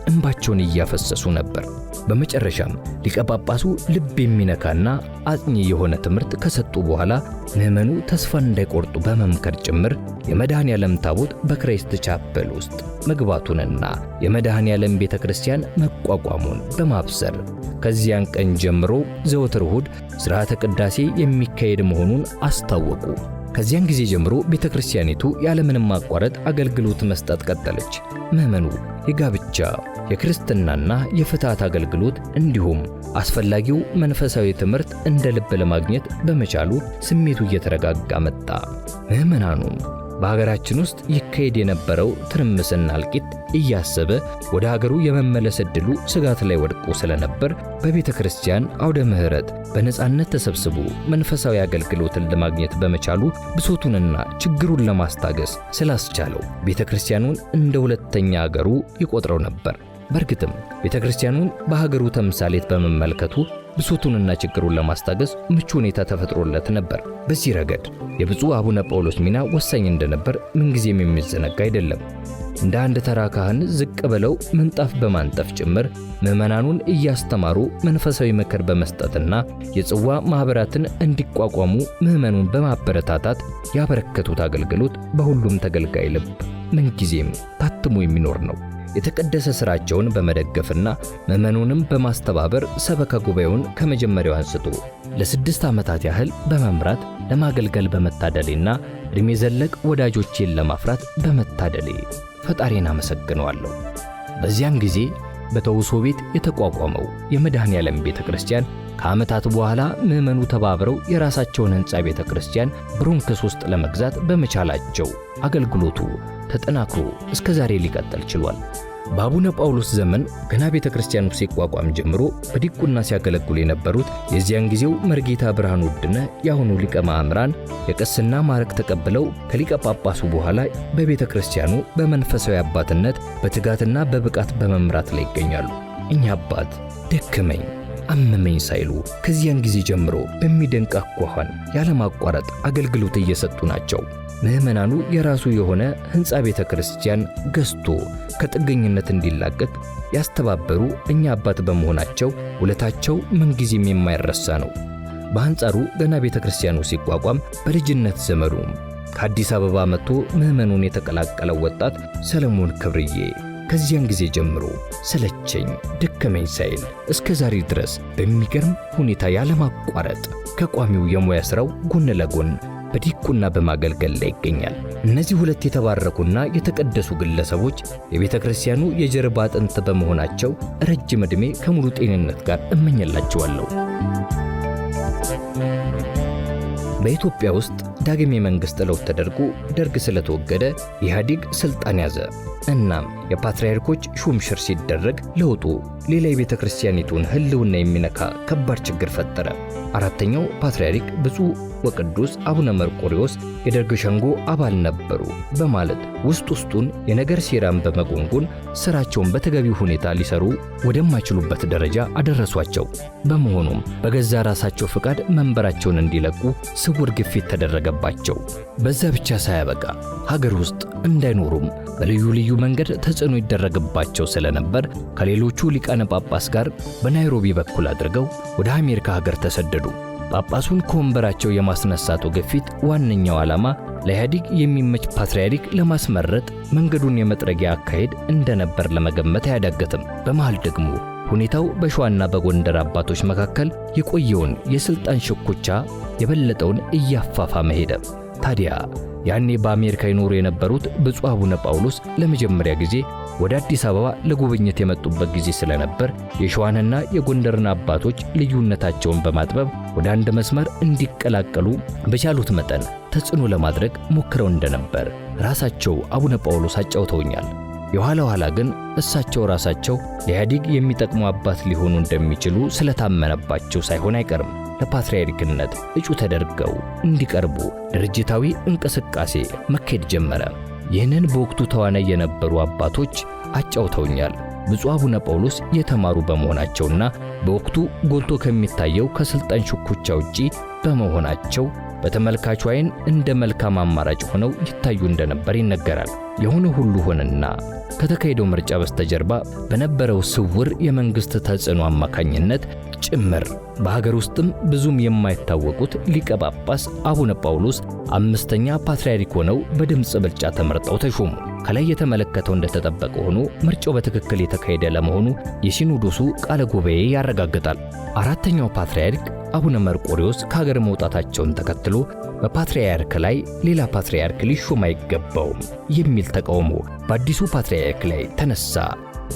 እንባቸውን እያፈሰሱ ነበር። በመጨረሻም ሊቀ ጳጳሱ ልብ የሚነካና አጽኚ የሆነ ትምህርት ከሰጡ በኋላ ምዕመኑ ተስፋ እንዳይቆርጡ በመምከር ጭምር የመድኃኔ ዓለም ታቦት በክራይስት ቻፕል ውስጥ መግባቱንና የመድኃኔ ዓለም ቤተክርስቲያን መቋቋሙን በማብሰር ከዚያን ቀን ጀምሮ ዘወትር እሁድ ሥርዓተ ቅዳሴ የሚካሄድ መሆኑን አስታወቁ። ከዚያን ጊዜ ጀምሮ ቤተክርስቲያኒቱ ያለምንም ማቋረጥ አገልግሎት መስጠት ቀጠለች። ምዕመኑ የጋብቻ፣ የክርስትናና የፍትሐት አገልግሎት እንዲሁም አስፈላጊው መንፈሳዊ ትምህርት እንደ ልብ ለማግኘት በመቻሉ ስሜቱ እየተረጋጋ መጣ። ምዕመናኑም በሀገራችን ውስጥ ይካሄድ የነበረው ትርምስና እልቂት እያሰበ ወደ ሀገሩ የመመለስ ዕድሉ ስጋት ላይ ወድቆ ስለነበር በቤተ ክርስቲያን አውደ ምሕረት በነጻነት ተሰብስቦ መንፈሳዊ አገልግሎትን ለማግኘት በመቻሉ ብሶቱንና ችግሩን ለማስታገስ ስላስቻለው ቤተ ክርስቲያኑን እንደ ሁለተኛ ሀገሩ ይቆጥረው ነበር። በእርግጥም ቤተ ክርስቲያኑን በሀገሩ ተምሳሌት በመመልከቱ ብሶቱንና ችግሩን ለማስታገስ ምቹ ሁኔታ ተፈጥሮለት ነበር። በዚህ ረገድ የብፁዕ አቡነ ጳውሎስ ሚና ወሳኝ እንደነበር ምንጊዜም የሚዘነጋ አይደለም። እንደ አንድ ተራ ካህን ዝቅ ብለው ምንጣፍ በማንጠፍ ጭምር ምዕመናኑን እያስተማሩ መንፈሳዊ ምክር በመስጠትና የጽዋ ማኅበራትን እንዲቋቋሙ ምዕመኑን በማበረታታት ያበረከቱት አገልግሎት በሁሉም ተገልጋይ ልብ ምንጊዜም ታትሞ የሚኖር ነው። የተቀደሰ ሥራቸውን በመደገፍና ምዕመኑንም በማስተባበር ሰበካ ጉባኤውን ከመጀመሪያው አንስቶ ለ6 ዓመታት ያህል በመምራት ለማገልገል በመታደሌና ዕድሜ ዘለቅ ወዳጆቼን ለማፍራት በመታደሌ ፈጣሪን አመሰግነዋለሁ። በዚያን ጊዜ በተውሶ ቤት የተቋቋመው የመድኃኔ ዓለም ቤተ ክርስቲያን ከዓመታት በኋላ ምዕመኑ ተባብረው የራሳቸውን ሕንፃ ቤተ ክርስቲያን ብሮንክስ ውስጥ ለመግዛት በመቻላቸው አገልግሎቱ ተጠናክሮ እስከ ዛሬ ሊቀጥል ችሏል። በአቡነ ጳውሎስ ዘመን ገና ቤተ ክርስቲያኑ ሲቋቋም ጀምሮ በዲቁና ሲያገለግሉ የነበሩት የዚያን ጊዜው መርጌታ ብርሃኑ ውድነህ የአሁኑ ሊቀ ማእምራን የቅስና ማዕረግ ተቀብለው ከሊቀ ጳጳሱ በኋላ በቤተ ክርስቲያኑ በመንፈሳዊ አባትነት በትጋትና በብቃት በመምራት ላይ ይገኛሉ። እኛ አባት ደከመኝ አመመኝ ሳይሉ ከዚያን ጊዜ ጀምሮ በሚደንቅ አኳኋን ያለማቋረጥ አገልግሎት እየሰጡ ናቸው። ምዕመናኑ የራሱ የሆነ ሕንፃ ቤተ ክርስቲያን ገዝቶ ከጥገኝነት እንዲላቀቅ ያስተባበሩ እኛ አባት በመሆናቸው ውለታቸው ምንጊዜም የማይረሳ ነው። በአንጻሩ ገና ቤተ ክርስቲያኑ ሲቋቋም በልጅነት ዘመኑ ከአዲስ አበባ መጥቶ ምዕመኑን የተቀላቀለው ወጣት ሰለሞን ክብርዬ ከዚያን ጊዜ ጀምሮ ሰለቸኝ ደከመኝ ሳይል እስከ ዛሬ ድረስ በሚገርም ሁኔታ ያለማቋረጥ ከቋሚው የሙያ ሥራው ጎን ለጎን በዲቁና በማገልገል ላይ ይገኛል። እነዚህ ሁለት የተባረኩና የተቀደሱ ግለሰቦች የቤተ ክርስቲያኑ የጀርባ አጥንት በመሆናቸው ረጅም ዕድሜ ከሙሉ ጤንነት ጋር እመኝላቸዋለሁ። በኢትዮጵያ ውስጥ ዳግም የመንግሥት ለውጥ ተደርጎ ደርግ ስለተወገደ ኢህአዴግ ስልጣን ያዘ። እናም የፓትርያርኮች ሹምሽር ሲደረግ ለውጡ ሌላ የቤተ ክርስቲያኒቱን ሕልውና የሚነካ ከባድ ችግር ፈጠረ። አራተኛው ፓትርያርክ ብፁዕ ወቅዱስ አቡነ መርቆሬዎስ የደርግ ሸንጎ አባል ነበሩ በማለት ውስጡን የነገር ሴራን በመጎንጎን ስራቸውን በተገቢው ሁኔታ ሊሰሩ ወደማይችሉበት ደረጃ አደረሷቸው። በመሆኑም በገዛ ራሳቸው ፍቃድ መንበራቸውን እንዲለቁ ስውር ግፊት ተደረገባቸው። በዛ ብቻ ሳያበቃ ሀገር ውስጥ እንዳይኖሩም በልዩ ልዩ መንገድ ተጽዕኖ ይደረግባቸው ስለነበር ከሌሎቹ ሊቃነ ጳጳስ ጋር በናይሮቢ በኩል አድርገው ወደ አሜሪካ ሀገር ተሰደዱ። ጳጳሱን ከወንበራቸው የማስነሳቱ ግፊት ዋነኛው ዓላማ ለኢህአዴግ የሚመች ፓትርያርክ ለማስመረጥ መንገዱን የመጥረጊያ አካሄድ እንደነበር ለመገመት አያዳግትም። በመሃል ደግሞ ሁኔታው በሸዋና በጎንደር አባቶች መካከል የቆየውን የሥልጣን ሽኩቻ የበለጠውን እያፋፋመ ሄደ። ታዲያ ያኔ በአሜሪካ ይኖሩ የነበሩት ብፁዕ አቡነ ጳውሎስ ለመጀመሪያ ጊዜ ወደ አዲስ አበባ ለጉብኝት የመጡበት ጊዜ ስለነበር የሸዋንና የጎንደርን አባቶች ልዩነታቸውን በማጥበብ ወደ አንድ መስመር እንዲቀላቀሉ በቻሉት መጠን ተጽዕኖ ለማድረግ ሞክረው እንደነበር ራሳቸው አቡነ ጳውሎስ አጫውተውኛል። የኋላ ኋላ ግን እሳቸው ራሳቸው ለኢህአዴግ የሚጠቅሙ አባት ሊሆኑ እንደሚችሉ ስለታመነባቸው ሳይሆን አይቀርም ለፓትርያርክነት እጩ ተደርገው እንዲቀርቡ ድርጅታዊ እንቅስቃሴ መካሄድ ጀመረ። ይህንን በወቅቱ ተዋናይ የነበሩ አባቶች አጫውተውኛል። ብፁዕ አቡነ ጳውሎስ የተማሩ በመሆናቸውና በወቅቱ ጎልቶ ከሚታየው ከስልጣን ሽኩቻ ውጪ በመሆናቸው በተመልካቹ ዓይን እንደ መልካም አማራጭ ሆነው ይታዩ እንደነበር ይነገራል። የሆነ ሁሉ ሆነና ከተካሄደው ምርጫ በስተጀርባ በነበረው ስውር የመንግስት ተጽዕኖ አማካኝነት ጭምር በሀገር ውስጥም ብዙም የማይታወቁት ሊቀ ጳጳስ አቡነ ጳውሎስ አምስተኛ ፓትርያርክ ሆነው በድምፅ ብልጫ ተመርጠው ተሾሙ። ከላይ የተመለከተው እንደተጠበቀ ሆኖ ምርጫው በትክክል የተካሄደ ለመሆኑ የሲኖዶሱ ቃለ ጉባኤ ያረጋግጣል። አራተኛው ፓትርያርክ አቡነ መርቆሬዎስ ከሀገር መውጣታቸውን ተከትሎ በፓትርያርክ ላይ ሌላ ፓትርያርክ ሊሾም አይገባውም የሚል ተቃውሞ በአዲሱ ፓትርያርክ ላይ ተነሳ።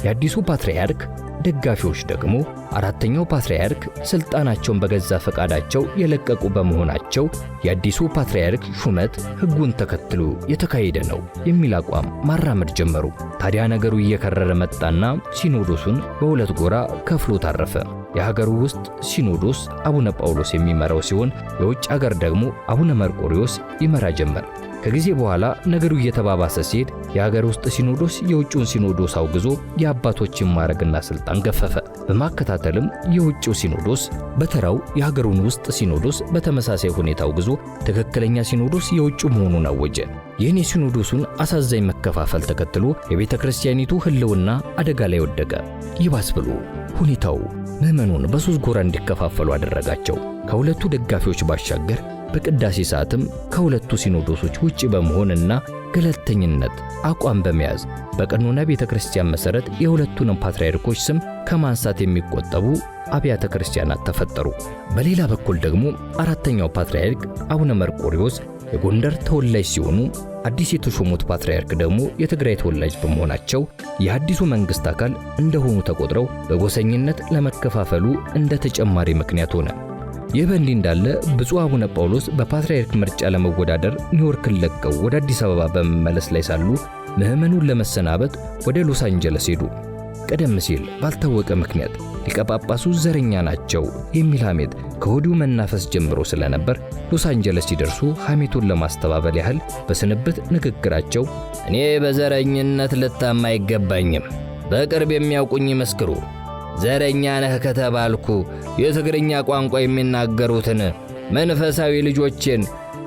የአዲሱ ፓትርያርክ ደጋፊዎች ደግሞ አራተኛው ፓትርያርክ ስልጣናቸውን በገዛ ፈቃዳቸው የለቀቁ በመሆናቸው የአዲሱ ፓትርያርክ ሹመት ሕጉን ተከትሎ የተካሄደ ነው የሚል አቋም ማራመድ ጀመሩ። ታዲያ ነገሩ እየከረረ መጣና ሲኖዶሱን በሁለት ጎራ ከፍሎ ታረፈ። የሀገሩ ውስጥ ሲኖዶስ አቡነ ጳውሎስ የሚመራው ሲሆን የውጭ ሀገር ደግሞ አቡነ መርቆሬዎስ ይመራ ጀመር። ከጊዜ በኋላ ነገሩ እየተባባሰ ሲሄድ የሀገር ውስጥ ሲኖዶስ የውጭውን ሲኖዶስ አውግዞ የአባቶችን ማዕረግና ስልጣን ገፈፈ። በማከታተልም የውጭው ሲኖዶስ በተራው የሀገሩን ውስጥ ሲኖዶስ በተመሳሳይ ሁኔታ አውግዞ ትክክለኛ ሲኖዶስ የውጭው መሆኑን አወጀ። ይህን የሲኖዶሱን አሳዛኝ መከፋፈል ተከትሎ የቤተ ክርስቲያኒቱ ሕልውና አደጋ ላይ ወደቀ። ይባስ ብሎ ሁኔታው ምዕመኑን በሶስት ጎራ እንዲከፋፈሉ አደረጋቸው። ከሁለቱ ደጋፊዎች ባሻገር በቅዳሴ ሰዓትም ከሁለቱ ሲኖዶሶች ውጪ በመሆንና ገለልተኝነት አቋም በመያዝ በቀኖና ቤተ ክርስቲያን መሠረት የሁለቱንም ፓትርያርኮች ስም ከማንሳት የሚቆጠቡ አብያተ ክርስቲያናት ተፈጠሩ። በሌላ በኩል ደግሞ አራተኛው ፓትርያርክ አቡነ መርቆሬዎስ የጎንደር ተወላጅ ሲሆኑ አዲስ የተሾሙት ፓትርያርክ ደግሞ የትግራይ ተወላጅ በመሆናቸው የአዲሱ መንግሥት አካል እንደሆኑ ተቆጥረው በጎሰኝነት ለመከፋፈሉ እንደ ተጨማሪ ምክንያት ሆነ። ይህ በእንዲህ እንዳለ ብፁዕ አቡነ ጳውሎስ በፓትርያርክ ምርጫ ለመወዳደር ኒውዮርክን ለቀው ወደ አዲስ አበባ በመመለስ ላይ ሳሉ ምዕመኑን ለመሰናበት ወደ ሎስ አንጀለስ ሄዱ። ቀደም ሲል ባልታወቀ ምክንያት ሊቀ ጳጳሱ ዘረኛ ናቸው የሚል ሐሜት ከወዲሁ መናፈስ ጀምሮ ስለነበር ሎስ አንጀለስ ሲደርሱ ሐሜቱን ለማስተባበል ያህል በስንብት ንግግራቸው እኔ በዘረኝነት ልታማ አይገባኝም፣ በቅርብ የሚያውቁኝ ይመስክሩ፣ ዘረኛ ነህ ከተባልኩ የትግርኛ ቋንቋ የሚናገሩትን መንፈሳዊ ልጆችን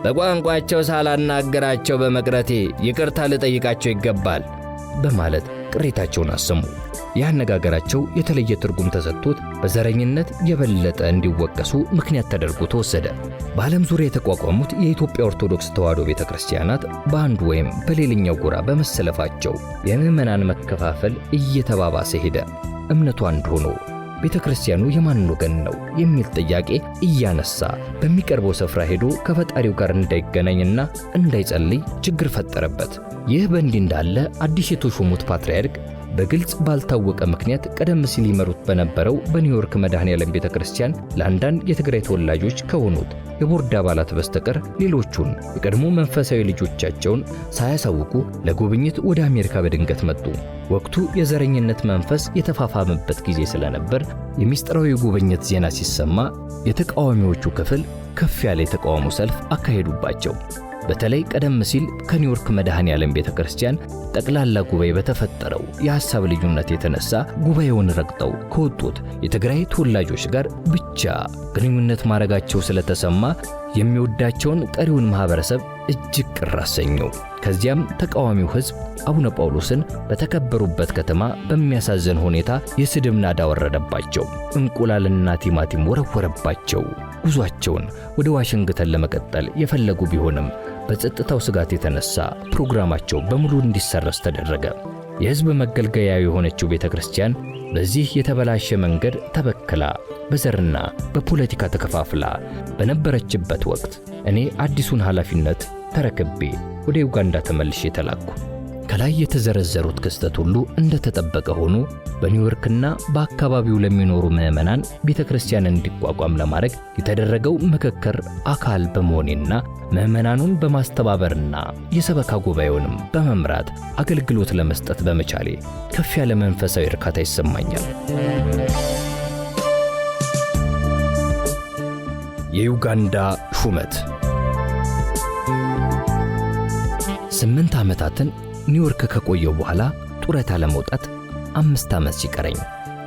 በቋንቋቸው ሳላናገራቸው በመቅረቴ ይቅርታ ልጠይቃቸው ይገባል በማለት ቅሬታቸውን አሰሙ። ያነጋገራቸው የተለየ ትርጉም ተሰጥቶት በዘረኝነት የበለጠ እንዲወቀሱ ምክንያት ተደርጎ ተወሰደ። በዓለም ዙሪያ የተቋቋሙት የኢትዮጵያ ኦርቶዶክስ ተዋሕዶ ቤተክርስቲያናት በአንዱ ወይም በሌላኛው ጎራ በመሰለፋቸው የምዕመናን መከፋፈል እየተባባሰ ሄደ። እምነቱ አንድ ሆኖ ቤተክርስቲያኑ የማን ወገን ነው የሚል ጥያቄ እያነሳ በሚቀርበው ስፍራ ሄዶ ከፈጣሪው ጋር እንዳይገናኝና እንዳይጸልይ ችግር ፈጠረበት። ይህ በእንዲህ እንዳለ አዲስ የተሾሙት ፓትርያርክ በግልጽ ባልታወቀ ምክንያት ቀደም ሲል ይመሩት በነበረው በኒውዮርክ መድኃኔዓለም ቤተክርስቲያን ለአንዳንድ የትግራይ ተወላጆች ከሆኑት የቦርድ አባላት በስተቀር ሌሎቹን የቀድሞ መንፈሳዊ ልጆቻቸውን ሳያሳውቁ ለጉብኝት ወደ አሜሪካ በድንገት መጡ። ወቅቱ የዘረኝነት መንፈስ የተፋፋመበት ጊዜ ስለነበር የሚስጥራዊ ጉብኝት ዜና ሲሰማ የተቃዋሚዎቹ ክፍል ከፍ ያለ የተቃውሞ ሰልፍ አካሄዱባቸው። በተለይ ቀደም ሲል ከኒውዮርክ መድኃኔዓለም ቤተክርስቲያን ጠቅላላ ጉባኤ በተፈጠረው የሐሳብ ልዩነት የተነሳ ጉባኤውን ረግጠው ከወጡት የትግራይ ተወላጆች ጋር ብቻ ግንኙነት ማድረጋቸው ስለተሰማ የሚወዳቸውን ቀሪውን ማህበረሰብ እጅግ ቅር አሰኘው። ከዚያም ተቃዋሚው ሕዝብ አቡነ ጳውሎስን በተከበሩበት ከተማ በሚያሳዝን ሁኔታ የስድብ ናዳ ወረደባቸው። እንቁላልና ቲማቲም ወረወረባቸው። ጉዟቸውን ወደ ዋሽንግተን ለመቀጠል የፈለጉ ቢሆንም በጸጥታው ስጋት የተነሳ ፕሮግራማቸው በሙሉ እንዲሰረዝ ተደረገ። የሕዝብ መገልገያ የሆነችው ቤተክርስቲያን በዚህ የተበላሸ መንገድ ተበክላ በዘርና በፖለቲካ ተከፋፍላ በነበረችበት ወቅት እኔ አዲሱን ኃላፊነት ተረክቤ ወደ ዩጋንዳ ተመልሼ ተላኩ። ከላይ የተዘረዘሩት ክስተት ሁሉ እንደተጠበቀ ሆኖ በኒውዮርክና በአካባቢው ለሚኖሩ ምዕመናን ቤተክርስቲያን እንዲቋቋም ለማድረግ የተደረገው ምክክር አካል በመሆኔና ምዕመናኑን በማስተባበርና የሰበካ ጉባኤውንም በመምራት አገልግሎት ለመስጠት በመቻሌ ከፍ ያለ መንፈሳዊ እርካታ ይሰማኛል። የዩጋንዳ ሹመት 8 ዓመታትን ኒውዮርክ ከቆየው በኋላ ጡረታ ለመውጣት 5 ዓመት ሲቀረኝ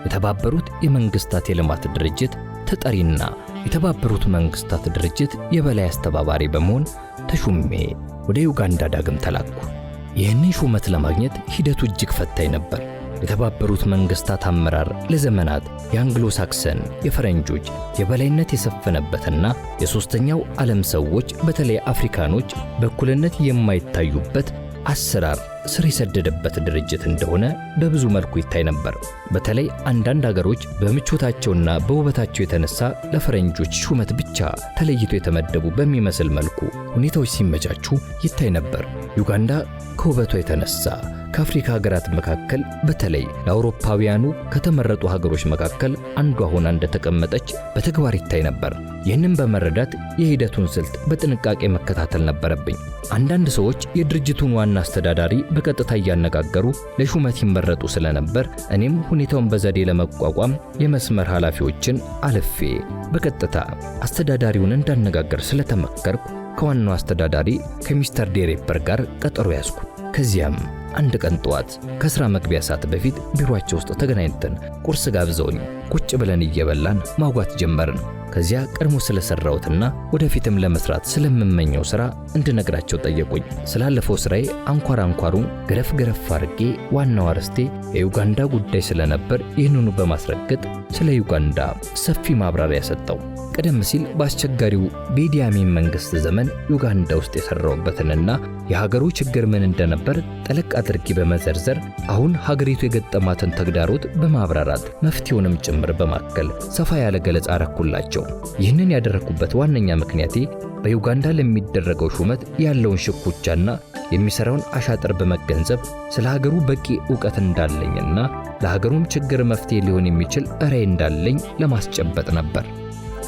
የተባበሩት የመንግስታት የልማት ድርጅት ተጠሪና የተባበሩት መንግስታት ድርጅት የበላይ አስተባባሪ በመሆን ተሹሜ ወደ ዩጋንዳ ዳግም ተላኩ። ይህንን ሹመት ለማግኘት ሂደቱ እጅግ ፈታኝ ነበር። የተባበሩት መንግስታት አመራር ለዘመናት የአንግሎ ሳክሰን የፈረንጆች የበላይነት የሰፈነበትና የሶስተኛው ዓለም ሰዎች በተለይ አፍሪካኖች በእኩልነት የማይታዩበት አሰራር ስር የሰደደበት ድርጅት እንደሆነ በብዙ መልኩ ይታይ ነበር። በተለይ አንዳንድ ሀገሮች በምቾታቸውና በውበታቸው የተነሳ ለፈረንጆች ሹመት ብቻ ተለይቶ የተመደቡ በሚመስል መልኩ ሁኔታዎች ሲመቻቹ ይታይ ነበር። ዩጋንዳ ከውበቷ የተነሳ ከአፍሪካ ሀገራት መካከል በተለይ ለአውሮፓውያኑ ከተመረጡ ሀገሮች መካከል አንዷ ሆና እንደተቀመጠች በተግባር ይታይ ነበር። ይህንን በመረዳት የሂደቱን ስልት በጥንቃቄ መከታተል ነበረብኝ። አንዳንድ ሰዎች የድርጅቱን ዋና አስተዳዳሪ በቀጥታ እያነጋገሩ ለሹመት ይመረጡ ስለነበር እኔም ሁኔታውን በዘዴ ለመቋቋም የመስመር ኃላፊዎችን አልፌ በቀጥታ አስተዳዳሪውን እንዳነጋገር ስለተመከርኩ ከዋናው አስተዳዳሪ ከሚስተር ዴሬፐር ጋር ቀጠሮ ያዝኩ። ከዚያም አንድ ቀን ጠዋት ከሥራ መግቢያ ሰዓት በፊት ቢሮአቸው ውስጥ ተገናኝተን ቁርስ ጋብዘውኝ ቁጭ ብለን እየበላን ማውጋት ጀመርን። ከዚያ ቀድሞ ስለሰራሁትና ወደፊትም ለመስራት ስለምመኘው ሥራ እንድነግራቸው ጠየቁኝ። ስላለፈው ሥራዬ አንኳሩን ገረፍ አድርጌ ዋናው አርዕስቴ የዩጋንዳ ጉዳይ ስለነበር ይህንኑ በማስረገጥ ስለ ዩጋንዳ ሰፊ ማብራሪያ ሰጠው። ቀደም ሲል በአስቸጋሪው በኢዲ አሚን መንግስት ዘመን ዩጋንዳ ውስጥ የሰራውበትንና የሀገሩ ችግር ምን እንደነበር ጠለቅ አድርጌ በመዘርዘር አሁን ሀገሪቱ የገጠማትን ተግዳሮት በማብራራት መፍትሄውንም ጭምር በማከል ሰፋ ያለ ገለጻ አረኩላቸው። ይህንን ያደረኩበት ዋነኛ ምክንያቴ በዩጋንዳ ለሚደረገው ሹመት ያለውን ሽኩቻና የሚሰራውን አሻጥር በመገንዘብ ስለ ሀገሩ በቂ ዕውቀት እንዳለኝና ለሀገሩም ችግር መፍትሄ ሊሆን የሚችል ራዕይ እንዳለኝ ለማስጨበጥ ነበር።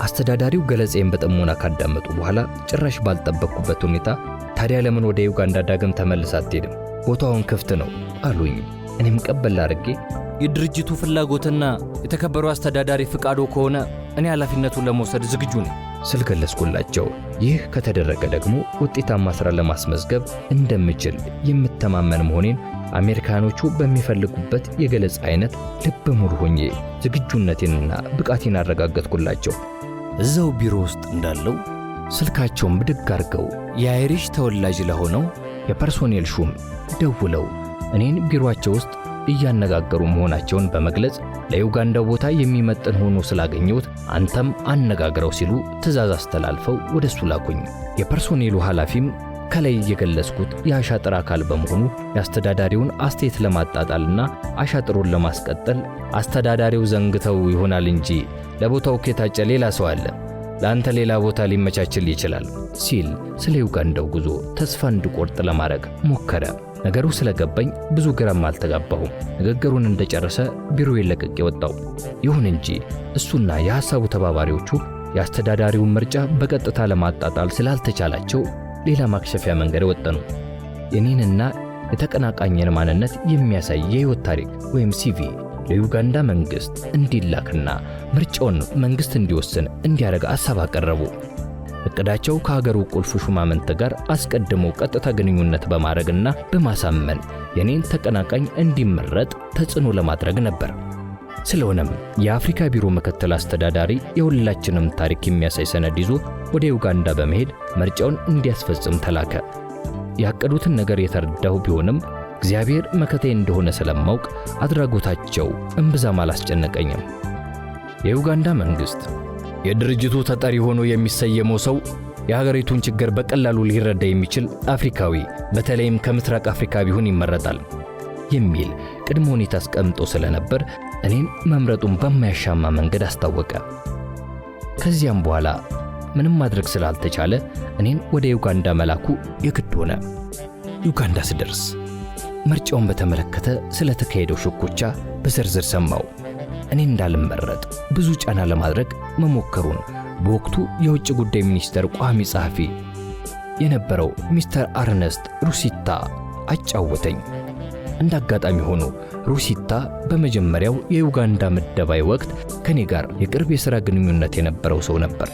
አስተዳዳሪው ገለጻዬን በጥሞና ካዳመጡ በኋላ ጭራሽ ባልጠበቅኩበት ሁኔታ ታዲያ ለምን ወደ ዩጋንዳ ዳግም ተመልሰህ አትሄድም? ቦታውን ክፍት ነው አሉኝ። እኔም ቀበል አድርጌ የድርጅቱ ፍላጎትና የተከበሩ አስተዳዳሪ ፍቃዶ ከሆነ እኔ ኃላፊነቱን ለመውሰድ ዝግጁ ነኝ ስል ገለጽኩላቸው። ይህ ከተደረገ ደግሞ ውጤታማ ሥራ ለማስመዝገብ እንደምችል የምተማመን መሆኔን አሜሪካኖቹ በሚፈልጉበት የገለጻ አይነት ልበ ሙሉ ሆኜ ዝግጁነቴንና ብቃቴን አረጋገጥኩላቸው። እዛው ቢሮ ውስጥ እንዳለው ስልካቸውን ብድግ አድርገው የአይሪሽ ተወላጅ ለሆነው የፐርሶኔል ሹም ደውለው እኔን ቢሮአቸው ውስጥ እያነጋገሩ መሆናቸውን በመግለጽ ለዩጋንዳው ቦታ የሚመጥን ሆኖ ስላገኘሁት አንተም አነጋግረው ሲሉ ትዕዛዝ አስተላልፈው ወደሱ ላኩኝ። የፐርሶኔሉ ኃላፊም ከላይ የገለጽኩት የአሻጥር አካል በመሆኑ የአስተዳዳሪውን አስተያየት ለማጣጣልና አሻጥሩን ለማስቀጠል አስተዳዳሪው ዘንግተው ይሆናል እንጂ ለቦታው ከታጨ ሌላ ሰው አለ፣ ለአንተ ሌላ ቦታ ሊመቻችል ይችላል ሲል ስለ ዩጋንዳው ጉዞ ተስፋ እንድቆርጥ ለማድረግ ሞከረ። ነገሩ ስለገባኝ ብዙ ግራም አልተጋባሁም። ንግግሩን እንደጨረሰ ቢሮዬን ለቅቄ ወጣሁ። ይሁን እንጂ እሱና የሐሳቡ ተባባሪዎቹ የአስተዳዳሪውን ምርጫ በቀጥታ ለማጣጣል ስላልተቻላቸው ሌላ ማክሸፊያ መንገድ ወጠኑ። የኔንና የተቀናቃኝን ማንነት የሚያሳይ የሕይወት ታሪክ ወይም ሲቪ ለዩጋንዳ መንግሥት እንዲላክና ምርጫውን መንግሥት እንዲወስን እንዲያደርግ ሐሳብ አቀረቡ። እቅዳቸው ከሀገሩ ቁልፍ ሹማምንት ጋር አስቀድሞ ቀጥታ ግንኙነት በማድረግና በማሳመን የኔን ተቀናቃኝ እንዲመረጥ ተጽዕኖ ለማድረግ ነበር። ስለሆነም የአፍሪካ ቢሮ ምክትል አስተዳዳሪ የሁላችንም ታሪክ የሚያሳይ ሰነድ ይዞ ወደ ዩጋንዳ በመሄድ ምርጫውን እንዲያስፈጽም ተላከ። ያቀዱትን ነገር የተረዳሁ ቢሆንም እግዚአብሔር መከታዬ እንደሆነ ስለማውቅ አድራጎታቸው እምብዛም አላስጨነቀኝም። የዩጋንዳ መንግሥት የድርጅቱ ተጠሪ ሆኖ የሚሰየመው ሰው የሀገሪቱን ችግር በቀላሉ ሊረዳ የሚችል አፍሪካዊ በተለይም ከምስራቅ አፍሪካ ቢሆን ይመረጣል የሚል ቅድመ ሁኔታ አስቀምጦ ስለነበር እኔን መምረጡን በማያሻማ መንገድ አስታወቀ። ከዚያም በኋላ ምንም ማድረግ ስላልተቻለ እኔን ወደ ዩጋንዳ መላኩ የግድ ሆነ። ዩጋንዳ ስደርስ ምርጫውን በተመለከተ ስለተካሄደው ሽኩቻ በዝርዝር ሰማው። እኔ እንዳልመረጥ ብዙ ጫና ለማድረግ መሞከሩን በወቅቱ የውጭ ጉዳይ ሚኒስቴር ቋሚ ጸሐፊ የነበረው ሚስተር አርነስት ሩሲታ አጫወተኝ። እንዳጋጣሚ ሆኖ ሩሲታ በመጀመሪያው የዩጋንዳ ምደባይ ወቅት ከኔ ጋር የቅርብ የሥራ ግንኙነት የነበረው ሰው ነበር።